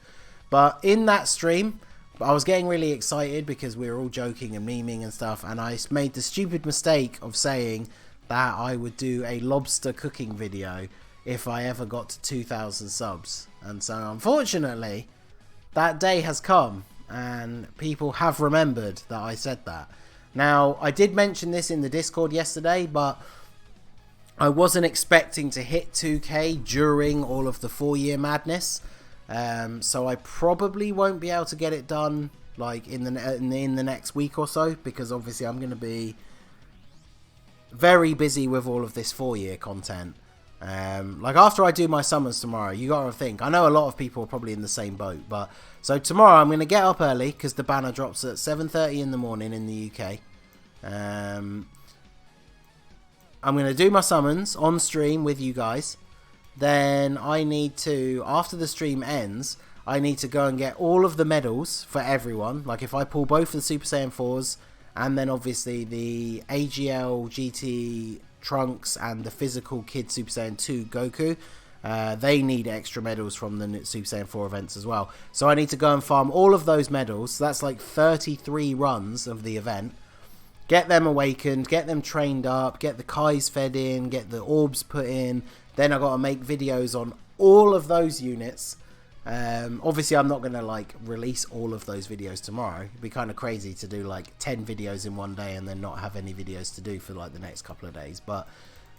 But in that stream, I was getting really excited because we were all joking and memeing and stuff. And I made the stupid mistake of saying that I would do a lobster cooking video if I ever got to 2,000 subs. And so unfortunately, that day has come and people have remembered that I said that. Now, I did mention this in the Discord yesterday, but I wasn't expecting to hit 2k during all of the 4-year madness. So I probably won't be able to get it done like in the next week or so, because obviously I'm going to be very busy with all of this 4-year content. Like after I do my summons tomorrow, you gotta think, I know a lot of people are probably in the same boat, but so tomorrow I'm gonna get up early because the banner drops at 7:30 in the morning in the UK. I'm gonna do my summons on stream with you guys. Then I need to, after the stream ends, I need to go and get all of the medals for everyone. Like if I pull both the Super Saiyan 4s and then obviously the AGL GT Trunks and the physical Kid Super Saiyan 2 Goku, they need extra medals from the Super Saiyan 4 events as well. So I need to go and farm all of those medals. So that's like 33 runs of the event. Get them awakened, get them trained up, get the Kais fed in, get the orbs put in. Then I got to make videos on all of those units. Obviously I'm not going to like release all of those videos tomorrow. It'd be kind of crazy to do like 10 videos in one day and then not have any videos to do for like the next couple of days. But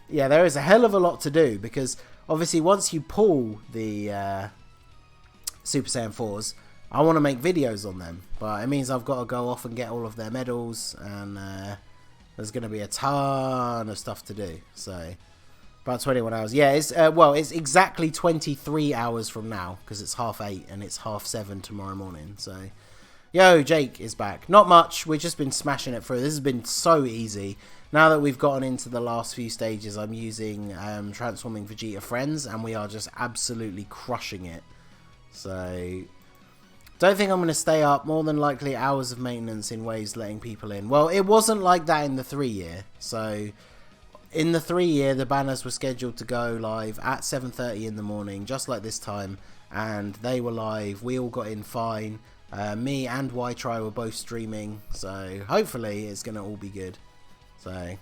yeah, there is a hell of a lot to do, because obviously once you pull the Super Saiyan 4s, I want to make videos on them, but it means I've got to go off and get all of their medals, and there's going to be a ton of stuff to do. So about 21 hours. Yeah, it's well, it's exactly 23 hours from now, because it's 8:30 and it's 7:30 tomorrow morning. So, yo, Jake is back. Not much. We've just been smashing it through. This has been so easy. now that we've gotten into the last few stages, I'm using Transforming Vegeta Friends, and we are just absolutely crushing it. So, don't think I'm going to stay up. More than likely hours of maintenance in ways letting people in. Well, it wasn't like that in the 3-year. So, in the 3-year, the banners were scheduled to go live at 7:30 in the morning, just like this time. And they were live. We all got in fine. Me and Y-Try were both streaming. So, hopefully, it's going to all be good. So,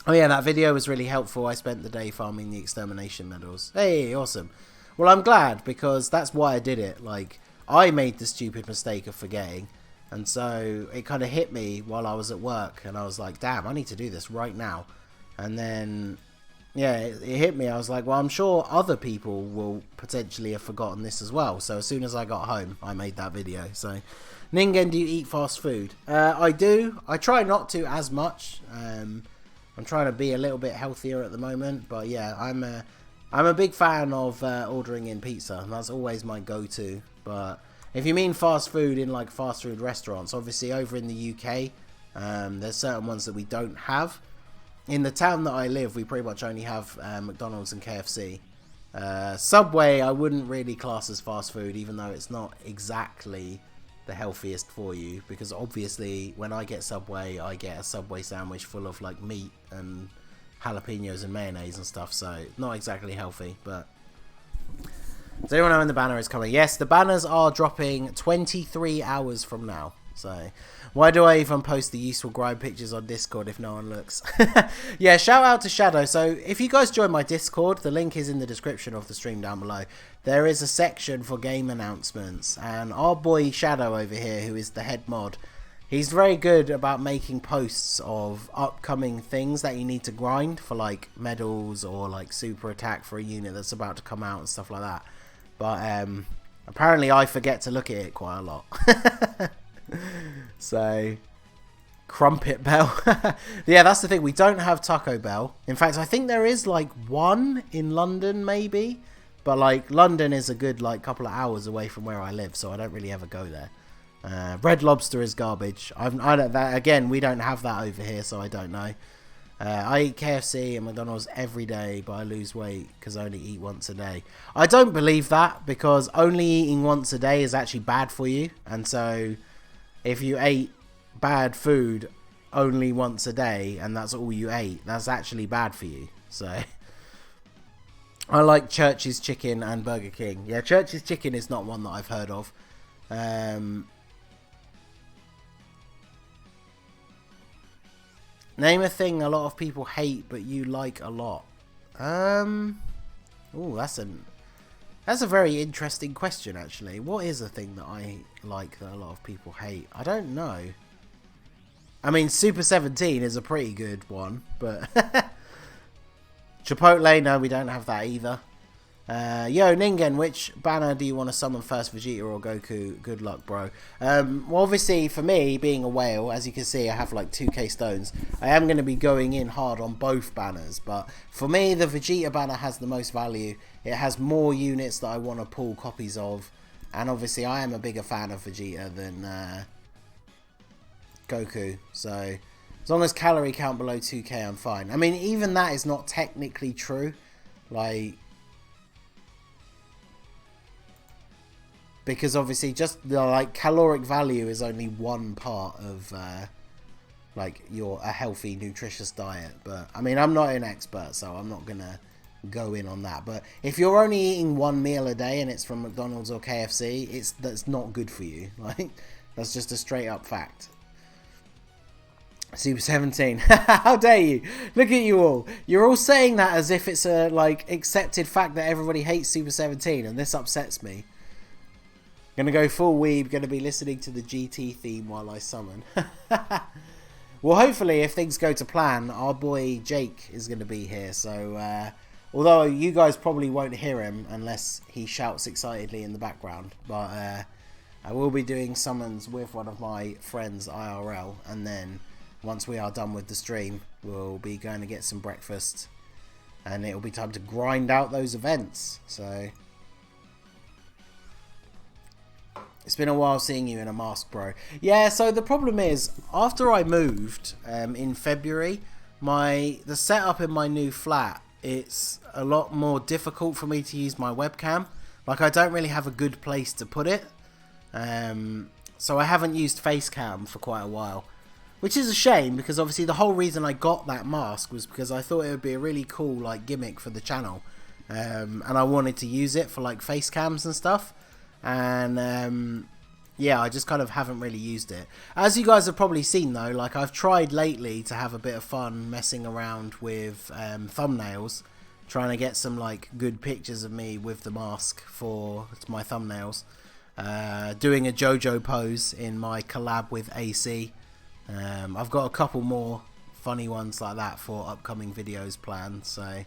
oh yeah, that video was really helpful. I spent the day farming the extermination medals. Hey, awesome. Well, I'm glad, because that's why I did it. Like, I made the stupid mistake of forgetting, and so it kind of hit me while I was at work, and I was like, damn, I need to do this right now. And then, yeah, it hit me. I was like, well, I'm sure other people will potentially have forgotten this as well. So as soon as I got home, I made that video. So, Ningen, do you eat fast food? I do. I try not to as much. I'm trying to be a little bit healthier at the moment, but yeah, I'm a big fan of ordering in pizza, and that's always my go-to. But if you mean fast food in like fast food restaurants, obviously over in the UK, there's certain ones that we don't have. In the town that I live, we pretty much only have McDonald's and KFC. Subway, I wouldn't really class as fast food, even though it's not exactly the healthiest for you, because obviously when I get Subway, I get a Subway sandwich full of like meat and jalapenos and mayonnaise and stuff, so not exactly healthy. But does anyone know when the banner is coming? Yes, the banners are dropping 23 hours from now. So why do I even post the useful grind pictures on Discord if no one looks? Yeah, shout out to Shadow. So if you guys join my Discord, the link is in the description of the stream down below. There is a section for game announcements, and our boy Shadow over here, who is the head mod, he's very good about making posts of upcoming things that you need to grind for, like medals or like super attack for a unit that's about to come out and stuff like that. But apparently I forget to look at it quite a lot. So, Crumpet Bell. Yeah, that's the thing. We don't have Taco Bell. In fact, I think there is like one in London, maybe. But like London is a good like couple of hours away from where I live, so I don't really ever go there. Red Lobster is garbage. I don't, that again. We don't have that over here, so I don't know. I eat KFC and McDonald's every day, but I lose weight because I only eat once a day. I don't believe that, because only eating once a day is actually bad for you, and so if you ate bad food only once a day and that's all you ate, that's actually bad for you. So I like Church's Chicken and Burger King. Yeah, Church's Chicken is not one that I've heard of. Name a thing a lot of people hate but you like a lot. Oh, that's a very interesting question, actually. What is a thing that I like that a lot of people hate? I don't know. I mean, Super 17 is a pretty good one, but Chipotle, no, we don't have that either. Yo, Ningen, which banner do you want to summon first, Vegeta or Goku? Good luck, bro. Well, obviously, for me, being a whale, as you can see, I have like 2k stones. I am going to be going in hard on both banners, but for me, the Vegeta banner has the most value. It has more units that I want to pull copies of, and obviously, I am a bigger fan of Vegeta than Goku, so as long as calorie count below 2k, I'm fine. I mean, even that is not technically true, like, because obviously just the like caloric value is only one part of like a healthy nutritious diet. But I mean, I'm not an expert, so I'm not gonna go in on that. But if you're only eating one meal a day and it's from McDonald's or KFC, that's not good for you. Like, that's just a straight up fact. Super 17. How dare you? Look at you all. You're all saying that as if it's a like accepted fact that everybody hates Super 17, and this upsets me. Gonna go full weeb, gonna be listening to the GT theme while I summon. Well, hopefully, if things go to plan, our boy Jake is gonna be here. So, although you guys probably won't hear him unless he shouts excitedly in the background. But I will be doing summons with one of my friends IRL. And then, once we are done with the stream, we'll be going to get some breakfast. And it'll be time to grind out those events. So... It's been a while seeing you in a mask, bro. Yeah, so the problem is, after I moved in February, the setup in my new flat, it's a lot more difficult for me to use my webcam. Like, I don't really have a good place to put it. So I haven't used Facecam for quite a while. Which is a shame, because obviously the whole reason I got that mask was because I thought it would be a really cool like gimmick for the channel. And I wanted to use it for like face cams and stuff. And yeah, I just kind of haven't really used it. As you guys have probably seen though, like I've tried lately to have a bit of fun messing around with thumbnails. Trying to get some like good pictures of me with the mask for my thumbnails. Doing a JoJo pose in my collab with AC. I've got a couple more funny ones like that for upcoming videos planned, so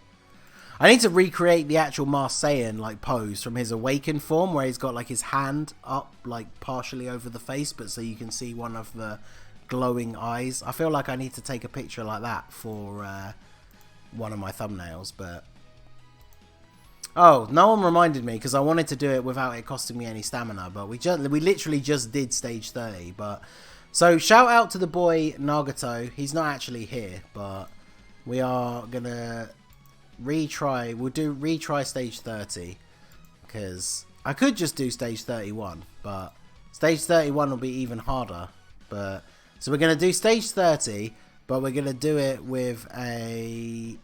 I need to recreate the actual Mars Saiyan like pose from his awakened form, where he's got like his hand up like partially over the face, but so you can see one of the glowing eyes. I feel like I need to take a picture like that for one of my thumbnails, but oh, no one reminded me because I wanted to do it without it costing me any stamina, but we literally just did stage 30, but so shout out to the boy Nagato. He's not actually here, but we are gonna retry. We'll retry stage 30 because I could just do stage 31, but stage 31 will be even harder. But so we're gonna do stage 30, but we're gonna do it with a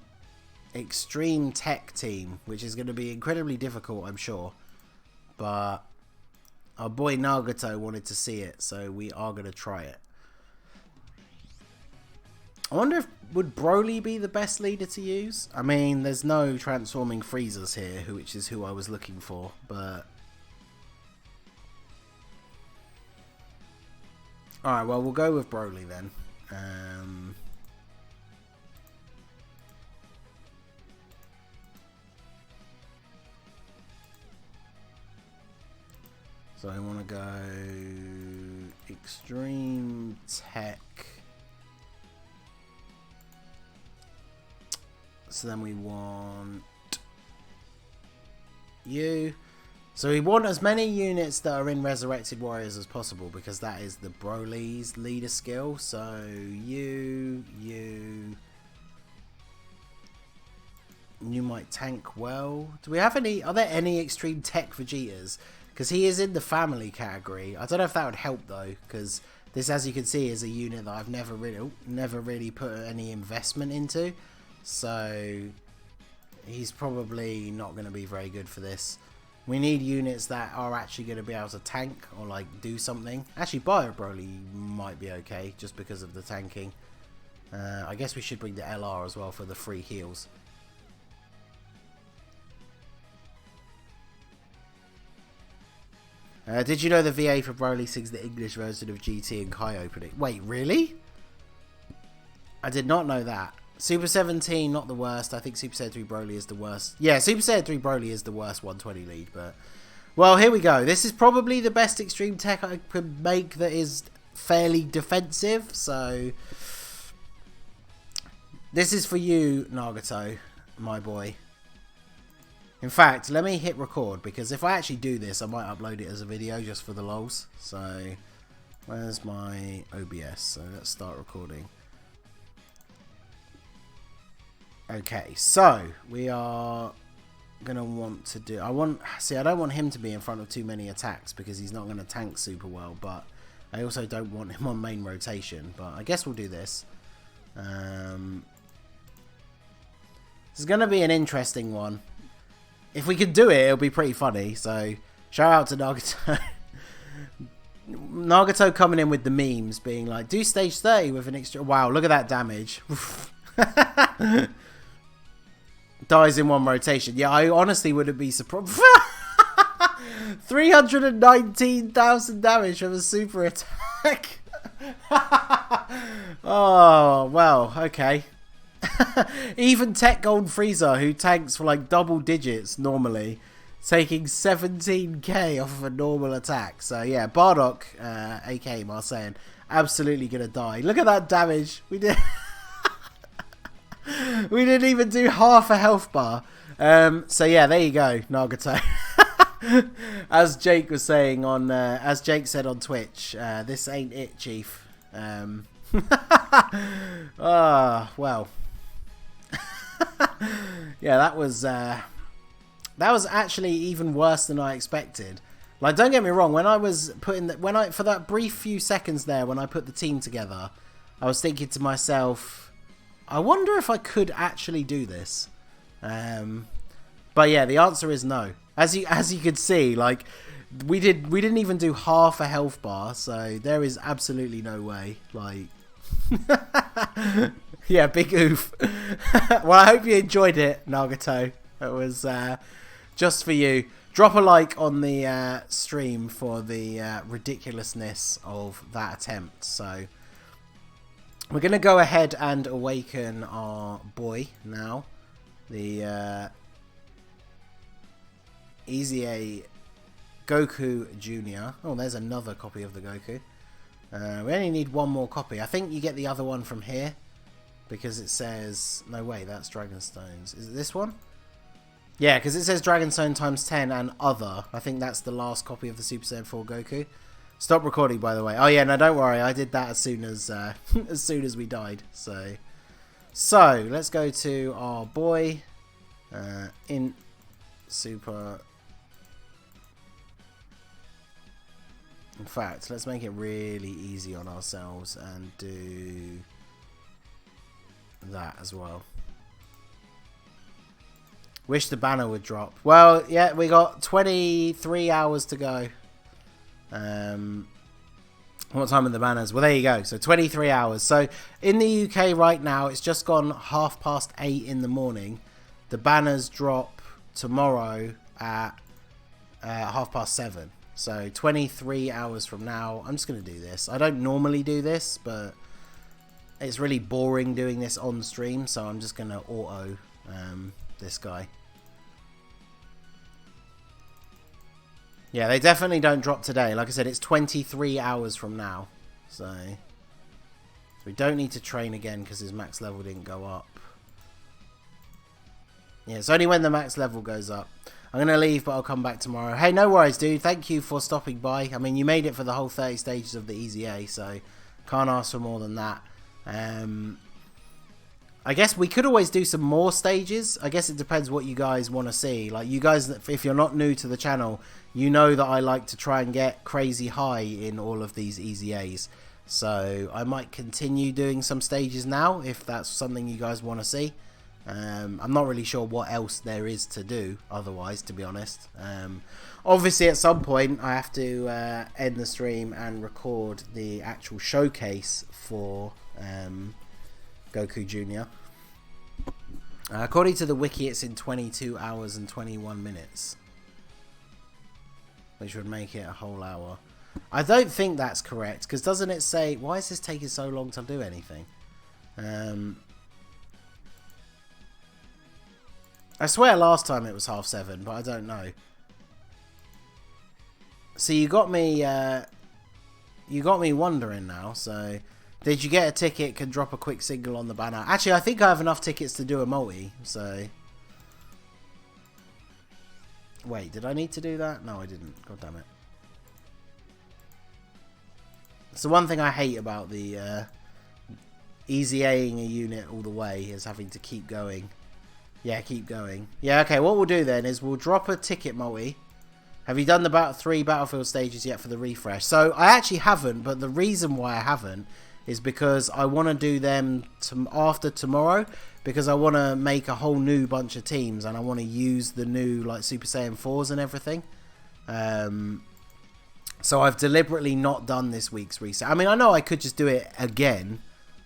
extreme tech team, which is gonna be incredibly difficult, I'm sure. But our boy Nagato wanted to see it, so we are going to try it. I wonder if would Broly be the best leader to use? I mean, there's no transforming Freezers here, which is who I was looking for, but alright, well, we'll go with Broly then. So I want to go extreme tech. So then we want you. So we want as many units that are in Resurrected Warriors as possible, because that is the Broly's leader skill. So you might tank well. Do we have any? Are there any extreme tech Vegetas? Because he is in the family category. I don't know if that would help though, because this, as you can see, is a unit that I've never really put any investment into. So he's probably not going to be very good for this. We need units that are actually going to be able to tank or like do something. Actually, Bio Broly might be okay just because of the tanking. I guess we should bring the LR as well for the free heals. Did you know the VA for Broly sings the English version of GT and Kai opening? Wait, really? I did not know that. Super 17, not the worst. I think Super Saiyan 3 Broly is the worst. Yeah, Super Saiyan 3 Broly is the worst 120 lead, but well, here we go. This is probably the best extreme tech I could make that is fairly defensive, so this is for you, Nagato, my boy. In fact, let me hit record, because if I actually do this, I might upload it as a video just for the lols. So, where's my OBS? So, let's start recording. Okay, so, we are going to want to do... I don't want him to be in front of too many attacks, because he's not going to tank super well, but I also don't want him on main rotation. But I guess we'll do this. This is going to be an interesting one. If we can do it, it'll be pretty funny. So, shout out to Nagato. Nagato coming in with the memes, being like, do stage 30 with an extra... Wow, look at that damage. Dies in one rotation. Yeah, I honestly wouldn't be surprised. 319,000 damage from a super attack. Oh, well, okay. Even Tech Gold Frieza, who tanks for like double digits normally, taking 17k off of a normal attack. So yeah, Bardock, aka Marseille, absolutely gonna die. Look at that damage. We didn't even do half a health bar. So yeah, there you go, Nagato. As Jake was saying on, as Jake said on Twitch, this ain't it, Chief. Well. Yeah, that was actually even worse than I expected. Like, don't get me wrong, when I was putting for that brief few seconds there, when I put the team together, I was thinking to myself, I wonder if I could actually do this. But yeah, the answer is no. As you could see, like, we didn't even do half a health bar, so there is absolutely no way. Like, yeah, big oof. Well, I hope you enjoyed it, Nagato. It was just for you. Drop a like on the stream for the ridiculousness of that attempt. So we're going to go ahead and awaken our boy now. The EZA Goku Jr. Oh, there's another copy of the Goku. We only need one more copy. I think you get the other one from here. Because it says... No, wait, that's Dragonstones. Is it this one? Yeah, because it says Dragonstone times 10 and other. I think that's the last copy of the Super Saiyan 4 Goku. Stop recording, by the way. Oh, yeah, no, don't worry. I did that as soon as we died. So, let's go to our boy. In Super... In fact, let's make it really easy on ourselves and do... that as well. Wish the banner would drop. Well, yeah, we got 23 hours to go. What time are the banners? Well, there you go. So 23 hours. So in the UK right now, it's just gone 8:30 in the morning. The banners drop tomorrow at 7:30. So 23 hours from now. I'm just going to do this. I don't normally do this, but it's really boring doing this on stream, so I'm just going to auto this guy. Yeah, they definitely don't drop today. Like I said, it's 23 hours from now. So we don't need to train again because his max level didn't go up. Yeah, it's only when the max level goes up. I'm going to leave, but I'll come back tomorrow. Hey, no worries, dude. Thank you for stopping by. I mean, you made it for the whole 30 stages of the EZA, so can't ask for more than that. I guess we could always do some more stages. I guess it depends what you guys want to see. Like, you guys, if you're not new to the channel, you know that I like to try and get crazy high in all of these EZAs. So I might continue doing some stages now if that's something you guys want to see. I'm not really sure what else there is to do otherwise, to be honest. Obviously at some point I have to end the stream and record the actual showcase for Goku Jr. According to the wiki, it's in 22 hours and 21 minutes, which would make it a whole hour. I don't think that's correct, because doesn't it say... Why is this taking so long to do anything? I swear last time it was 7:30, but I don't know. So you got me wondering now. So, did you get a ticket? Can drop a quick signal on the banner. Actually, I think I have enough tickets to do a multi. So, wait, did I need to do that? No, I didn't. God damn it. It's the one thing I hate about the EZAing a unit all the way is having to keep going. Yeah, keep going. Yeah, okay, what we'll do then is we'll drop a ticket multi. Have you done the 3 battlefield stages yet for the refresh? So, I actually haven't, but the reason why I haven't is because I want to do them after tomorrow, because I want to make a whole new bunch of teams, and I want to use the new, like, Super Saiyan 4s and everything. So, I've deliberately not done this week's reset. I mean, I know I could just do it again.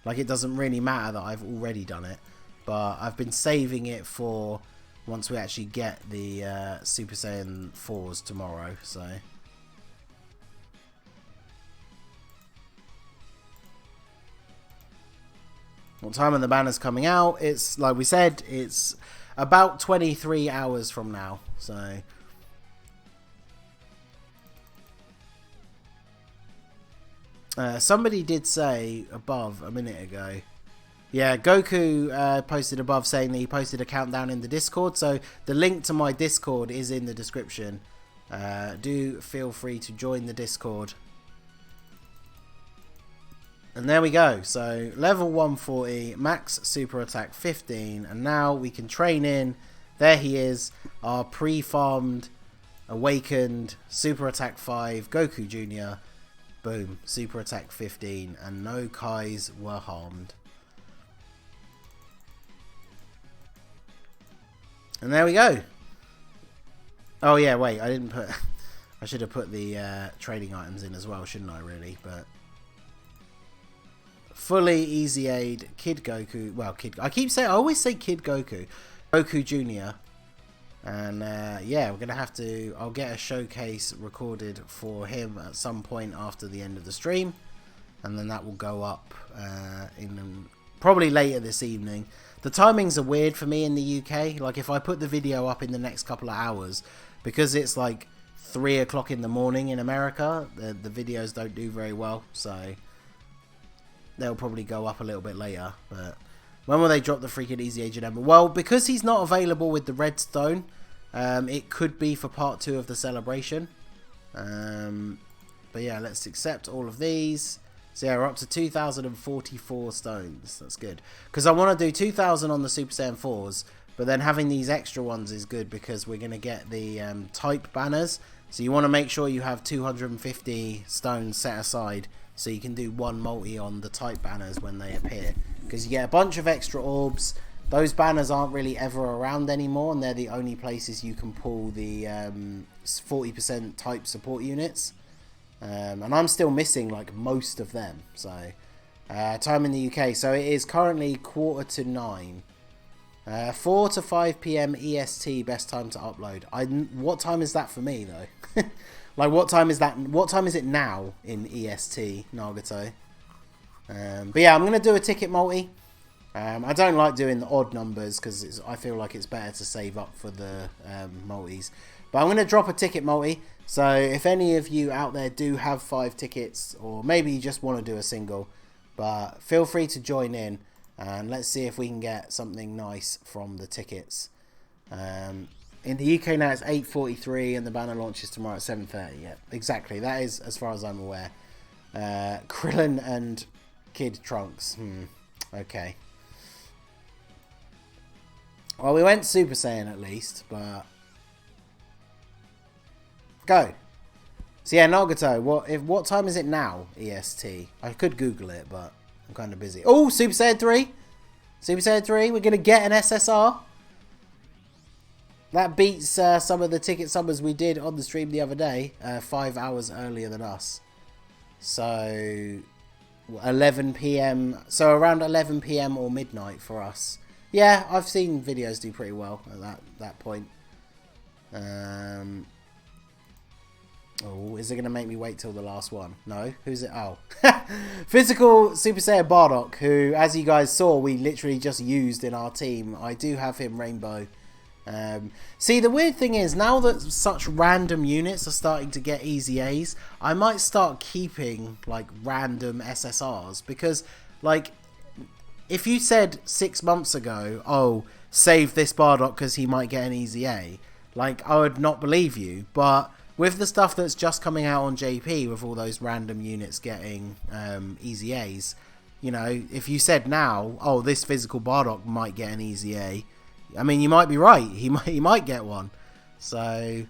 Like, it doesn't really matter that I've already done it. But I've been saving it for once we actually get the Super Saiyan 4s tomorrow, so... What time are the banners coming out? It's, like we said, it's about 23 hours from now, so... Somebody did say above a minute ago... Yeah, Goku posted above saying that he posted a countdown in the Discord, so the link to my Discord is in the description. do feel free to join the Discord. And there we go. So level 140, max super attack 15, and now we can train in. There he is, our pre-farmed, awakened super attack 5 Goku Jr. Boom, super attack 15, and no Kais were harmed. And there we go. Oh yeah, wait, I didn't put. I should have put the trading items in as well, shouldn't I? Really, but. Fully easy aid, Kid Goku. Well, I always say Kid Goku. Goku Jr. And yeah, we're going to have to. I'll get a showcase recorded for him at some point after the end of the stream. And then that will go up probably later this evening. The timings are weird for me in the UK. Like if I put the video up in the next couple of hours, because it's like 3 o'clock in the morning in America, the videos don't do very well. So. They'll probably go up a little bit later, but when will they drop the freaking Easy Agent Ember? Well, because he's not available with the redstone, it could be for part 2 of the celebration. But yeah, let's accept all of these. So yeah, we're up to 2,044 stones. That's good. Because I want to do 2,000 on the Super Saiyan 4s, but then having these extra ones is good because we're going to get the type banners. So you want to make sure you have 250 stones set aside so you can do one multi on the type banners when they appear. Because you get a bunch of extra orbs. Those banners aren't really ever around anymore, and they're the only places you can pull the 40% type support units. And I'm still missing like most of them. So time in the UK. So it is currently 8:45. 4 to 5 PM EST, best time to upload. What time is that for me though? Like what time is that? What time is it now in EST, Nagato? But yeah, I'm gonna do a ticket multi. I don't like doing the odd numbers because I feel like it's better to save up for the multis. But I'm gonna drop a ticket multi. So if any of you out there do have 5 tickets, or maybe you just want to do a single, but feel free to join in and let's see if we can get something nice from the tickets. In the UK now it's 8:43 and the banner launches tomorrow at 7:30. Yeah, exactly. That is as far as I'm aware. Krillin and Kid Trunks. Okay. Well, we went Super Saiyan at least, but go. So yeah, Nagato. What time is it now? EST. I could Google it, but I'm kind of busy. Oh, Super Saiyan 3. Super Saiyan 3. We're gonna get an SSR. That beats some of the ticket summers we did on the stream the other day, 5 hours earlier than us. So 11 PM, so around 11 PM or midnight for us. Yeah, I've seen videos do pretty well at that point. Oh, is it going to make me wait till the last one? No? Who's it? Oh. Physical Super Saiyan Bardock, who, as you guys saw, we literally just used in our team. I do have him Rainbow. See, the weird thing is, now that such random units are starting to get easy A's, I might start keeping, like, random SSRs. Because, like, if you said 6 months ago, oh, save this Bardock because he might get an easy A, like, I would not believe you. But with the stuff that's just coming out on JP, with all those random units getting easy A's, you know, if you said now, oh, this physical Bardock might get an easy A, I mean, you might be right. He might get one. So,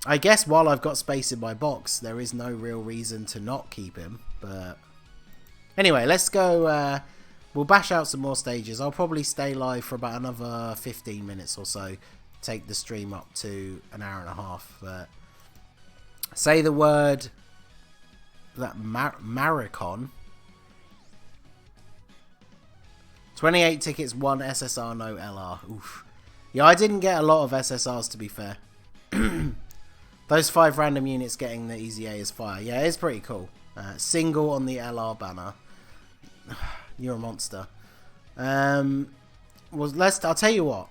I guess while I've got space in my box, there is no real reason to not keep him. But anyway, let's go. We'll bash out some more stages. I'll probably stay live for about another 15 minutes or so. Take the stream up to an hour and a half. But say the word that Maricon. 28 tickets, 1 SSR, no LR. Oof. Yeah, I didn't get a lot of SSRs, to be fair. Those 5 random units getting the easy A is fire. Yeah, it's pretty cool. Single on the LR banner. You're a monster. Well, I'll tell you what.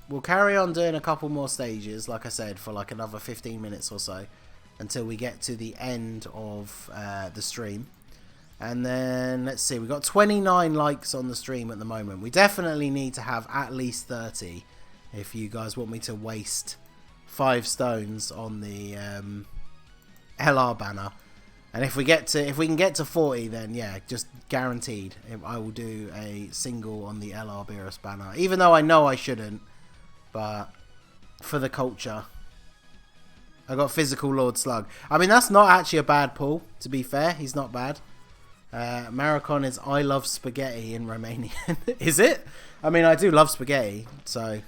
We'll carry on doing a couple more stages, like I said, for like another 15 minutes or so, until we get to the end of the stream. And then, let's see, we've got 29 likes on the stream at the moment. We definitely need to have at least 30 if you guys want me to waste 5 stones on the LR banner. And if we can get to 40, then yeah, just guaranteed I will do a single on the LR Beerus banner. Even though I know I shouldn't, but for the culture. I got Physical Lord Slug. I mean, that's not actually a bad pull, to be fair. He's not bad. Maricon is I love spaghetti in Romanian. Is it? I mean, I do love spaghetti, so...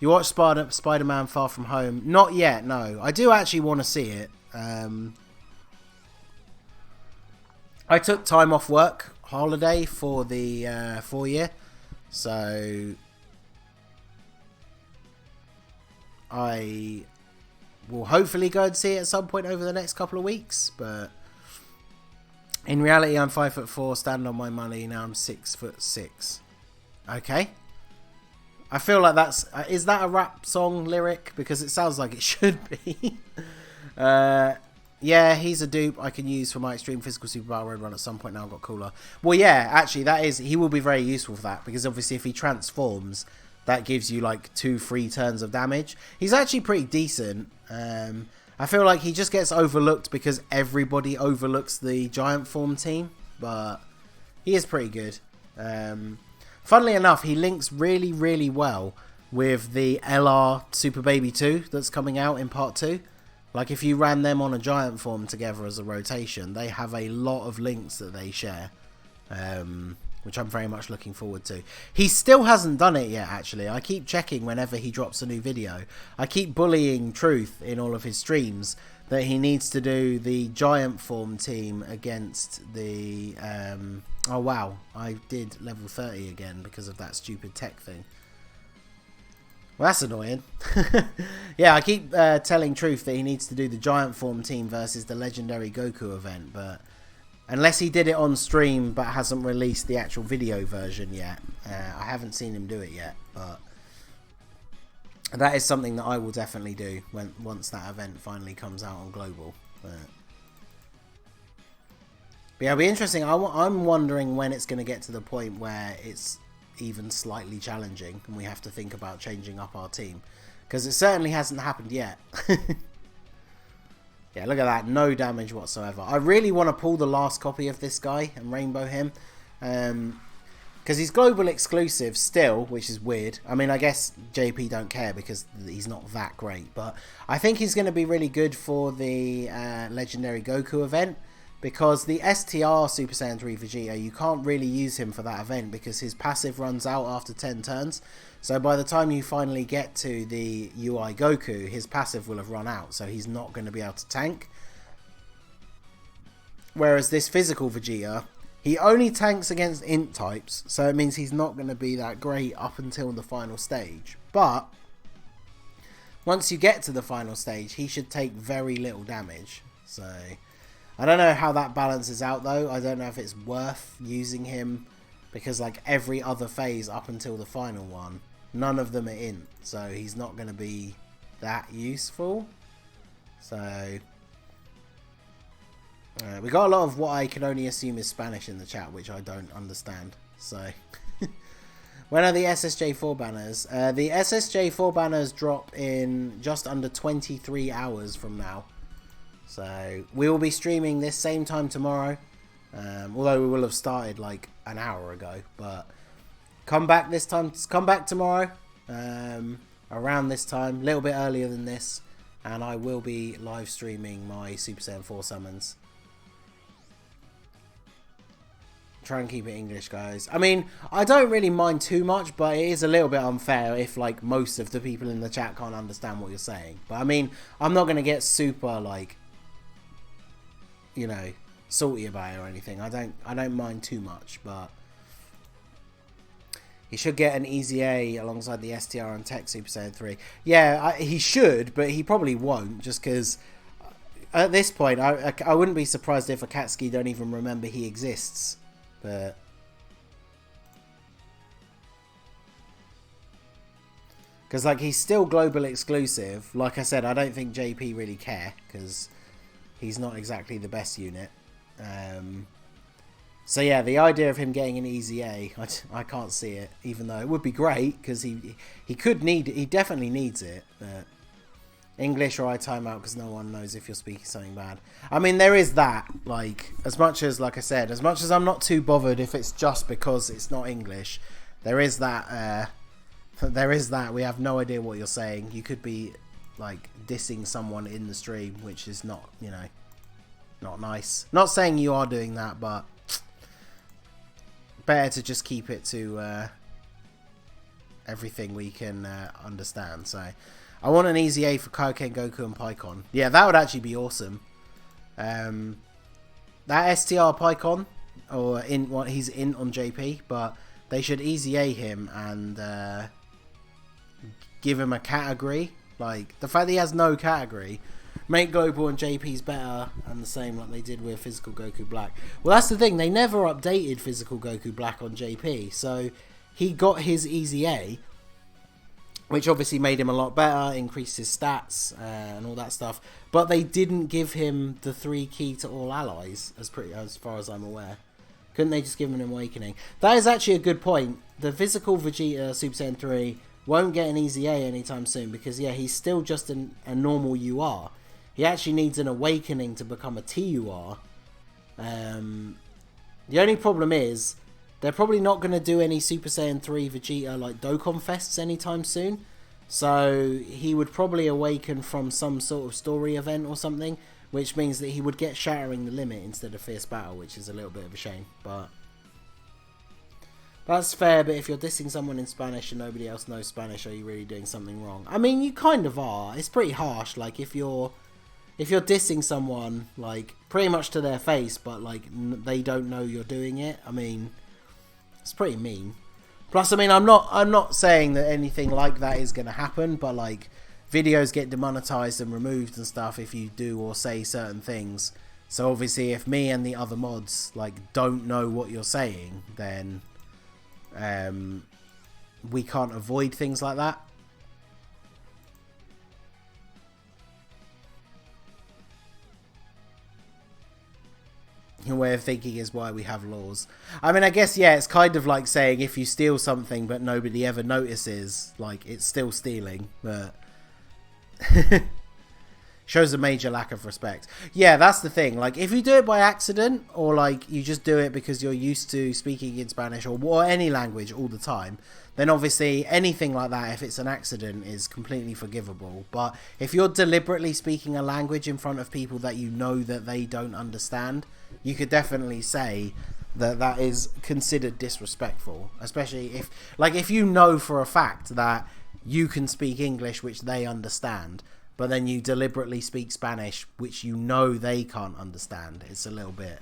You watch Spider-Man Far From Home? Not yet, no. I do actually want to see it. I took time off work, holiday, for the 4 year. So... I will hopefully go and see it at some point over the next couple of weeks. But... in reality, I'm 5'4", stand on my money. Now I'm 6'6". Okay. I feel like that's... is that a rap song lyric? Because it sounds like it should be. Yeah, he's a dupe I can use for my Extreme Physical Super Battle Road run at some point now. I've got cooler. Well, yeah, actually, that is... he will be very useful for that. Because obviously, if he transforms, that gives you like 2 free turns of damage. He's actually pretty decent. I feel like he just gets overlooked because everybody overlooks the Giant Form team. But he is pretty good. Funnily enough, he links really, really well with the LR Super Baby 2 that's coming out in Part 2. Like, if you ran them on a Giant Form together as a rotation, they have a lot of links that they share, which I'm very much looking forward to. He still hasn't done it yet, actually. I keep checking whenever he drops a new video. I keep bullying Truth in all of his streams that he needs to do the Giant Form team against the... oh, wow. I did level 30 again because of that stupid tech thing. Well, that's annoying. Yeah, I keep telling Truth that he needs to do the Giant Form team versus the Legendary Goku event, but unless he did it on stream but hasn't released the actual video version yet, I haven't seen him do it yet, but that is something that I will definitely do once that event finally comes out on Global. But yeah, it'll be interesting. I'm wondering when it's going to get to the point where it's even slightly challenging and we have to think about changing up our team, because it certainly hasn't happened yet. Yeah, look at that, no damage whatsoever. I really want to pull the last copy of this guy and rainbow him, because he's global exclusive still, which is weird. I mean, I guess JP don't care because he's not that great, but I think he's going to be really good for the Legendary Goku event. Because the STR Super Saiyan 3 Vegeta, you can't really use him for that event because his passive runs out after 10 turns. So by the time you finally get to the UI Goku, his passive will have run out. So he's not going to be able to tank. Whereas this physical Vegeta, he only tanks against int types. So it means he's not going to be that great up until the final stage. But once you get to the final stage, he should take very little damage. So... I don't know how that balances out though. I don't know if it's worth using him because like every other phase up until the final one, none of them are int, so he's not going to be that useful. So we got a lot of what I can only assume is Spanish in the chat, which I don't understand. So when are the SSJ4 banners? The SSJ4 banners drop in just under 23 hours from now. So we will be streaming this same time tomorrow, although we will have started like an hour ago. But come back this time. Come back tomorrow around this time, a little bit earlier than this, and I will be live streaming my Super Saiyan 4 summons. Try and keep it English, guys. I mean, I don't really mind too much, but it is a little bit unfair if like most of the people in the chat can't understand what you're saying. But I mean, I'm not going to get super like, you know, salty about it or anything. I don't mind too much, but he should get an Easy A alongside the STR and Tech Super Saiyan 3. Yeah, he should, but he probably won't, just because at this point, I wouldn't be surprised if Akatsuki don't even remember he exists. But because like he's still global exclusive. Like I said, I don't think JP really care because he's not exactly the best unit. So yeah, the idea of him getting an Easy A, I can't see it. Even though it would be great because he definitely needs it. But English or I time out because no one knows if you're speaking something bad. I mean, there is that. Like I said, as much as I'm not too bothered if it's just because it's not English, there is that. There is that. We have no idea what you're saying. You could be like dissing someone in the stream, which is not, you know, not nice. Not saying you are doing that, but better to just keep it to everything we can understand. So I want an EZA for Kaioken, Goku and Pikkon. Yeah, that would actually be awesome. That STR Pikkon, or in what he's in on JP, but they should EZA him and give him a category. Like the fact that he has no category, make Global and JP's better and the same like they did with Physical Goku Black. Well, that's the thing, they never updated Physical Goku Black on JP, so he got his EZA, which obviously made him a lot better, increased his stats and all that stuff, but they didn't give him the 3 key to all allies, as far as I'm aware. Couldn't they just give him an awakening? That is actually a good point. The Physical Vegeta Super Saiyan 3 won't get an EZA anytime soon because, yeah, he's still just a normal UR. He actually needs an awakening to become a TUR. The only problem is they're probably not going to do any Super Saiyan 3 Vegeta like Dokkan Fests anytime soon. So he would probably awaken from some sort of story event or something, which means that he would get Shattering the Limit instead of Fierce Battle, which is a little bit of a shame. But that's fair, but if you're dissing someone in Spanish and nobody else knows Spanish, are you really doing something wrong? I mean, you kind of are. It's pretty harsh. Like, if you're dissing someone, like, pretty much to their face, but, like, they don't know you're doing it, I mean, it's pretty mean. Plus, I mean, I'm not saying that anything like that is going to happen, but, like, videos get demonetized and removed and stuff if you do or say certain things. So, obviously, if me and the other mods, like, don't know what you're saying, then we can't avoid things like that. Your way of thinking is why we have laws. I mean, I guess, yeah, it's kind of like saying if you steal something but nobody ever notices, like, it's still stealing, but shows a major lack of respect. Yeah, that's the thing. Like, if you do it by accident, or, like, you just do it because you're used to speaking in Spanish or any language all the time, then obviously anything like that, if it's an accident, is completely forgivable. But if you're deliberately speaking a language in front of people that you know that they don't understand, you could definitely say that that is considered disrespectful. Especially if, like, if you know for a fact that you can speak English, which they understand, but then you deliberately speak Spanish, which you know they can't understand. It's a little bit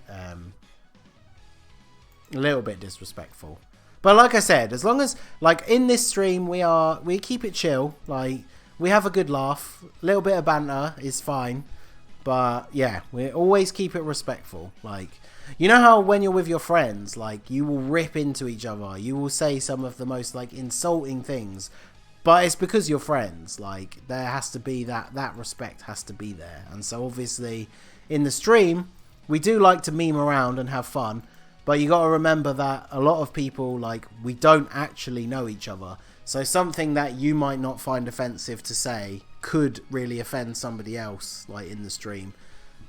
disrespectful. But like I said, as long as, like, in this stream we keep it chill, like, we have a good laugh, a little bit of banter is fine, but yeah, we always keep it respectful. Like, you know how when you're with your friends, like, you will rip into each other, you will say some of the most, like, insulting things, but it's because you're friends. Like, there has to be that respect has to be there. And so obviously in the stream we do like to meme around and have fun, but you got to remember that a lot of people, like, we don't actually know each other. So something that you might not find offensive to say could really offend somebody else, like, in the stream.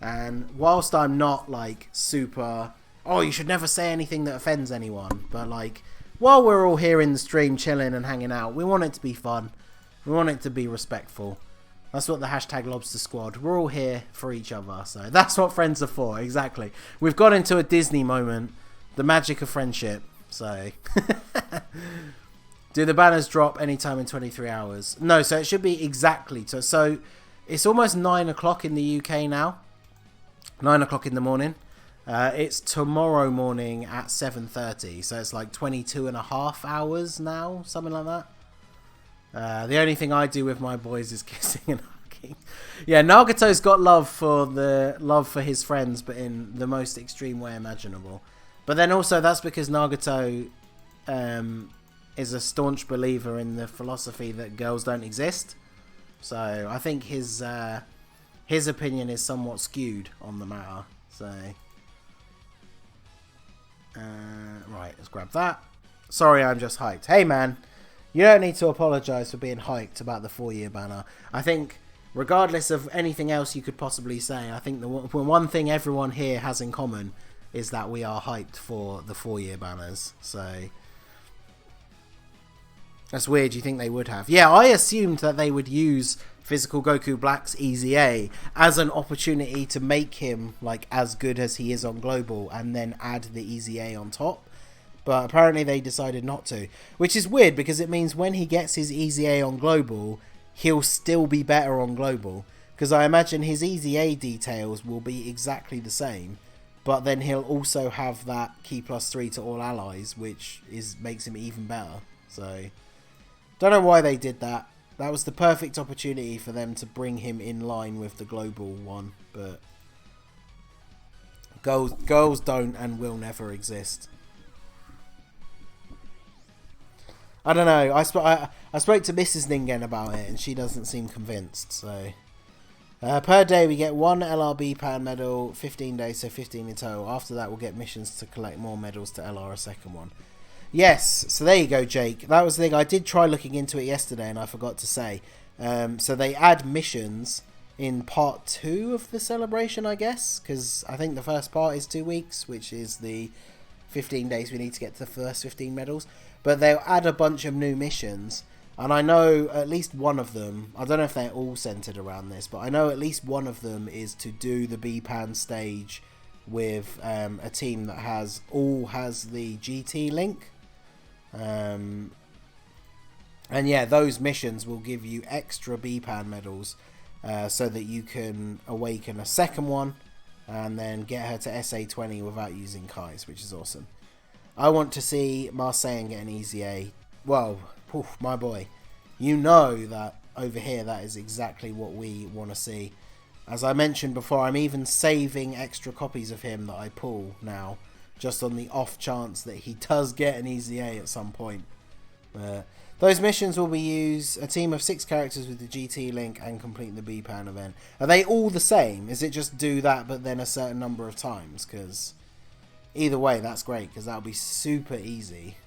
And whilst I'm not, like, super, oh, you should never say anything that offends anyone, but, like, while we're all here in the stream chilling and hanging out, we want it to be fun. We want it to be respectful. That's what the hashtag Lobster Squad, we're all here for each other. So that's what friends are for, exactly. We've got into a Disney moment, the magic of friendship. So do the banners drop anytime in 23 hours? No, so it should be exactly. So it's almost 9 o'clock in the UK now. 9 o'clock in the morning. It's tomorrow morning at 7:30, so it's like 22 and a half hours now, something like that. The only thing I do with my boys is kissing and hugging. Yeah, Nagato's got love for his friends, but in the most extreme way imaginable. But then also that's because Nagato is a staunch believer in the philosophy that girls don't exist. So I think his opinion is somewhat skewed on the matter. So. Right, let's grab that. Sorry, I'm just hyped. Hey man, you don't need to apologise for being hyped about the 4-year banner. I think regardless of anything else you could possibly say, I think the one thing everyone here has in common is that we are hyped for the 4-year banners. So that's weird. You think they would have? Yeah, I assumed that they would use Physical Goku Black's EZA as an opportunity to make him like as good as he is on Global, and then add the EZA on top. But apparently they decided not to, which is weird because it means when he gets his EZA on Global, he'll still be better on Global, because I imagine his EZA details will be exactly the same, but then he'll also have that Key +3 to all allies, which makes him even better. So don't know why they did that. That was the perfect opportunity for them to bring him in line with the Global one, but goals don't and will never exist. I don't know. I spoke to Mrs. Ningen about it, and she doesn't seem convinced. So per day we get 1 LRB pan medal, 15 days, so 15 in total. After that we'll get missions to collect more medals to LR a second one. Yes, so there you go, Jake. That was the thing. I did try looking into it yesterday, and I forgot to say. So they add missions in part 2 of the celebration, I guess, because I think the first part is 2 weeks, which is the 15 days we need to get to the first 15 medals. But they'll add a bunch of new missions, and I know at least one of them, I don't know if they're all centered around this, but I know at least one of them is to do the B-Pan stage with a team that has the GT link. And yeah, those missions will give you extra B-Pan medals, so that you can awaken a second one and then get her to SA20 without using Kai's, which is awesome. I want to see Marseille get an EZA. Well, poof, my boy, you know that over here that is exactly what we want to see. As I mentioned before, I'm even saving extra copies of him that I pull now, just on the off chance that he does get an EZA at some point. Those missions will be use a team of 6 characters with the GT link and complete the B-Pan event. Are they all the same? Is it just do that but then a certain number of times? Because either way, that's great, because that'll be super easy.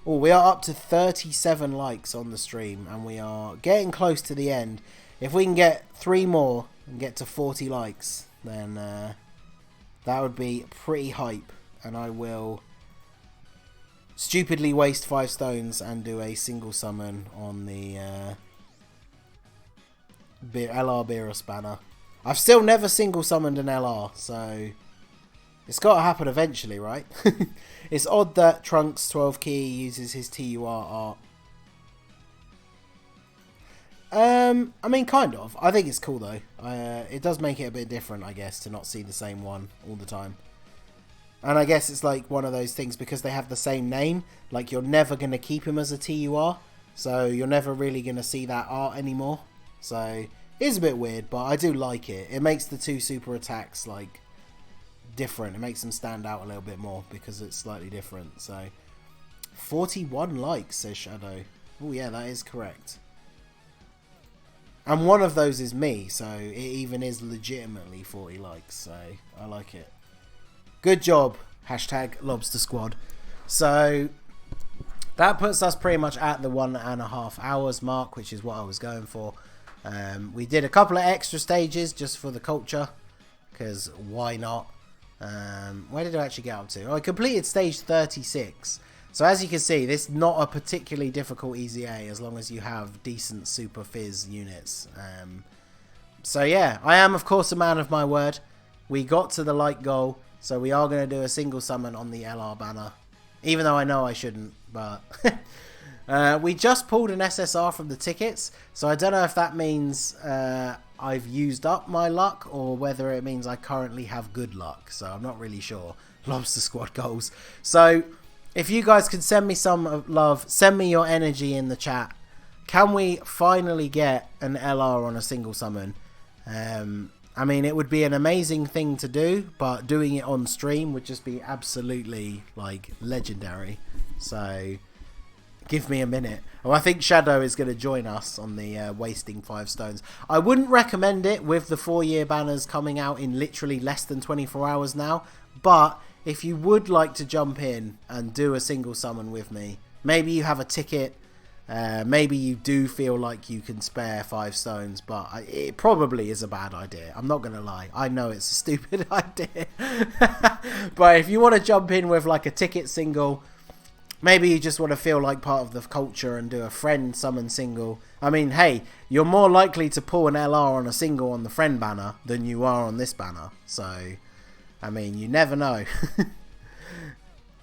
Oh, we are up to 37 likes on the stream, and we are getting close to the end. If we can get 3 more and get to 40 likes, then that would be pretty hype, and I will stupidly waste 5 stones and do a single summon on the LR Beerus banner. I've still never single summoned an LR, so it's got to happen eventually, right? It's odd that Trunks 12 key uses his TUR art. I mean, kind of. I think it's cool though. It does make it a bit different, I guess, to not see the same one all the time. And I guess it's like one of those things, because they have the same name, like you're never going to keep him as a TUR, so you're never really going to see that art anymore. So it is a bit weird, but I do like it. It makes the 2 super attacks like different. It makes them stand out a little bit more because it's slightly different. So 41 likes, says Shadow. Oh yeah, that is correct. And one of those is me, so it even is legitimately 40 likes, so I like it. Good job, hashtag Lobster Squad. So that puts us pretty much at the 1.5 hours mark, which is what I was going for. We did a couple of extra stages just for the culture, because why not? Where did I actually get up to? Oh, I completed stage 36. So as you can see, this is not a particularly difficult EZA as long as you have decent Super Fizz units. So yeah, I am of course a man of my word. We got to the like goal, so we are going to do a single summon on the LR banner. Even though I know I shouldn't, but we just pulled an SSR from the tickets, so I don't know if that means I've used up my luck or whether it means I currently have good luck. So I'm not really sure. Lobster Squad goals. So if you guys could send me some love, send me your energy in the chat. Can we finally get an LR on a single summon? I mean, it would be an amazing thing to do, but doing it on stream would just be absolutely, like, legendary. So give me a minute. Oh, I think Shadow is going to join us on the wasting 5 stones. I wouldn't recommend it with the 4-year banners coming out in literally less than 24 hours now, but if you would like to jump in and do a single summon with me, maybe you have a ticket Maybe you do feel like you can spare 5 stones, but it probably is a bad idea. I'm not going to lie. I know it's a stupid idea. But if you want to jump in with like a ticket single, maybe you just want to feel like part of the culture and do a friend summon single. I mean, hey, you're more likely to pull an LR on a single on the friend banner than you are on this banner. So, I mean, you never know.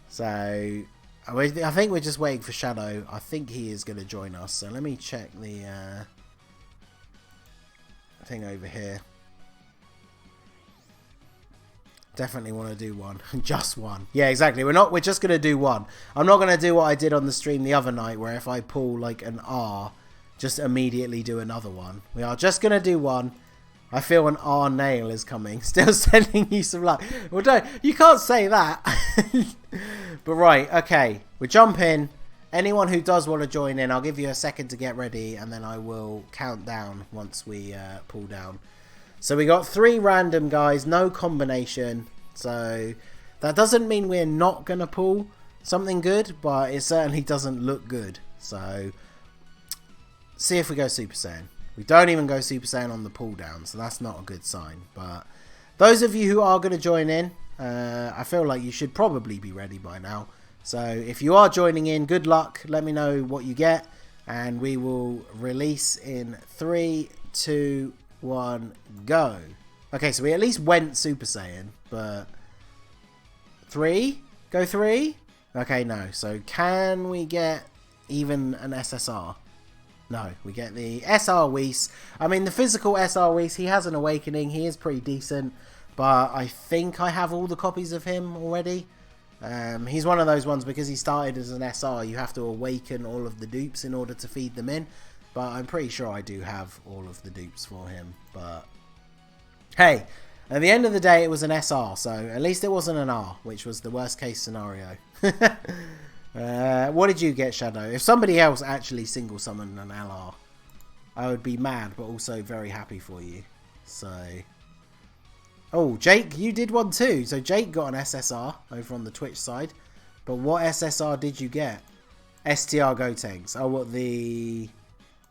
So, I think we're just waiting for Shadow. I think he is going to join us. So, let me check the thing over here. Definitely want to do one. Just one. Yeah, exactly. We're just going to do one. I'm not going to do what I did on the stream the other night, where if I pull like an R, just immediately do another one. We are just going to do one. I feel an R nail is coming. Still sending you some luck. Well, don't. You can't say that. But right, okay. We jump in. Anyone who does want to join in, I'll give you a second to get ready, and then I will count down once we pull down. So we got 3 random guys, no combination. So that doesn't mean we're not going to pull something good, but it certainly doesn't look good. So see if we go Super Saiyan. We don't even go Super Saiyan on the pull down, so that's not a good sign. But those of you who are going to join in, I feel like you should probably be ready by now. So if you are joining in, good luck. Let me know what you get, and we will release in 3, 2, 1, go. Okay, so we at least went Super Saiyan, but 3? Go 3? Okay, no. So can we get even an SSR? No, we get the SR Whis. I mean, the physical SR Whis, he has an awakening. He is pretty decent, but I think I have all the copies of him already. He's one of those ones, because he started as an SR, you have to awaken all of the dupes in order to feed them in. But I'm pretty sure I do have all of the dupes for him. But hey, at the end of the day, it was an SR, so at least it wasn't an R, which was the worst case scenario. What did you get, Shadow? If somebody else actually single summoned an LR, I would be mad, but also very happy for you. So, oh, Jake, you did one too. So Jake got an SSR over on the Twitch side. But what SSR did you get? STR Gotenks. Oh, what the...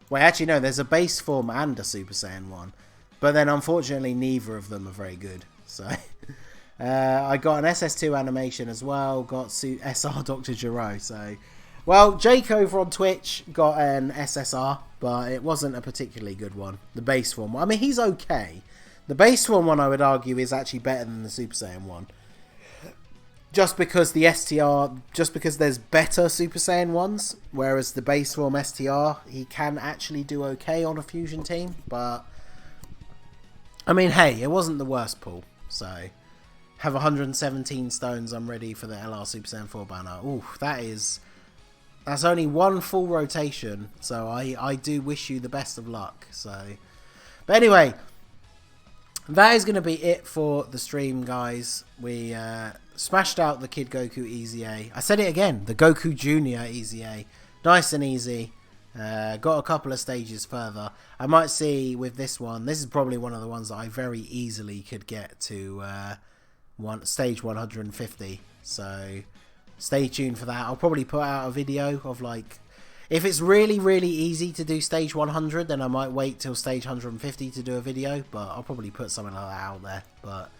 Wait, actually, no, there's a base form and a Super Saiyan one. But then, unfortunately, neither of them are very good. So, I got an SS2 animation as well. Got SR Dr. Gero. So, well, Jake over on Twitch got an SSR, but it wasn't a particularly good one. The base form one. I mean, he's okay. The base form one, I would argue, is actually better than the Super Saiyan one. Just because the STR, just because there's better Super Saiyan ones, whereas the base form STR, he can actually do okay on a fusion team. But, I mean, hey, it wasn't the worst pull. So, have 117 stones, I'm ready for the LR Super Saiyan 4 banner. Ooh, that's only one full rotation. So, I do wish you the best of luck. So, but anyway, that is going to be it for the stream, guys. We smashed out the Kid Goku EZA. I said it again, the Goku Jr EZA. Nice and easy. Got a couple of stages further. I might see with this one. This is probably one of the ones that I very easily could get to stage 150. So stay tuned for that. I'll probably put out a video of like... If it's really, really easy to do stage 100, then I might wait till stage 150 to do a video. But I'll probably put something like that out there. But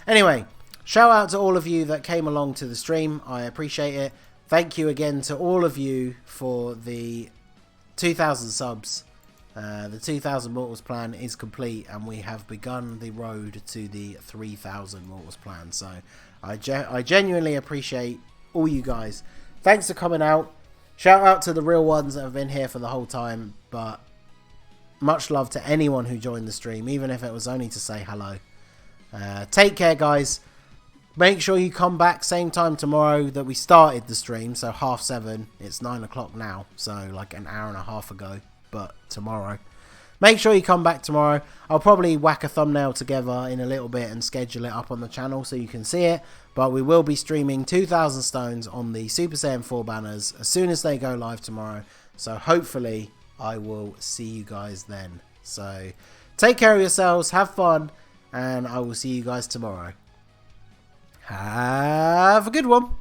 anyway, shout out to all of you that came along to the stream. I appreciate it. Thank you again to all of you for the 2,000 subs. The 2,000 Mortals plan is complete, and we have begun the road to the 3,000 Mortals plan. So I genuinely appreciate all you guys. Thanks for coming out. Shout out to the real ones that have been here for the whole time, but much love to anyone who joined the stream, even if it was only to say hello. Take care, guys. Make sure you come back same time tomorrow that we started the stream, so 7:30. It's 9 o'clock now, so like an hour and a half ago, but tomorrow. Make sure you come back tomorrow. I'll probably whack a thumbnail together in a little bit and schedule it up on the channel so you can see it. But we will be streaming 2,000 stones on the Super Saiyan 4 banners as soon as they go live tomorrow. So hopefully I will see you guys then. So take care of yourselves, have fun, and I will see you guys tomorrow. Have a good one.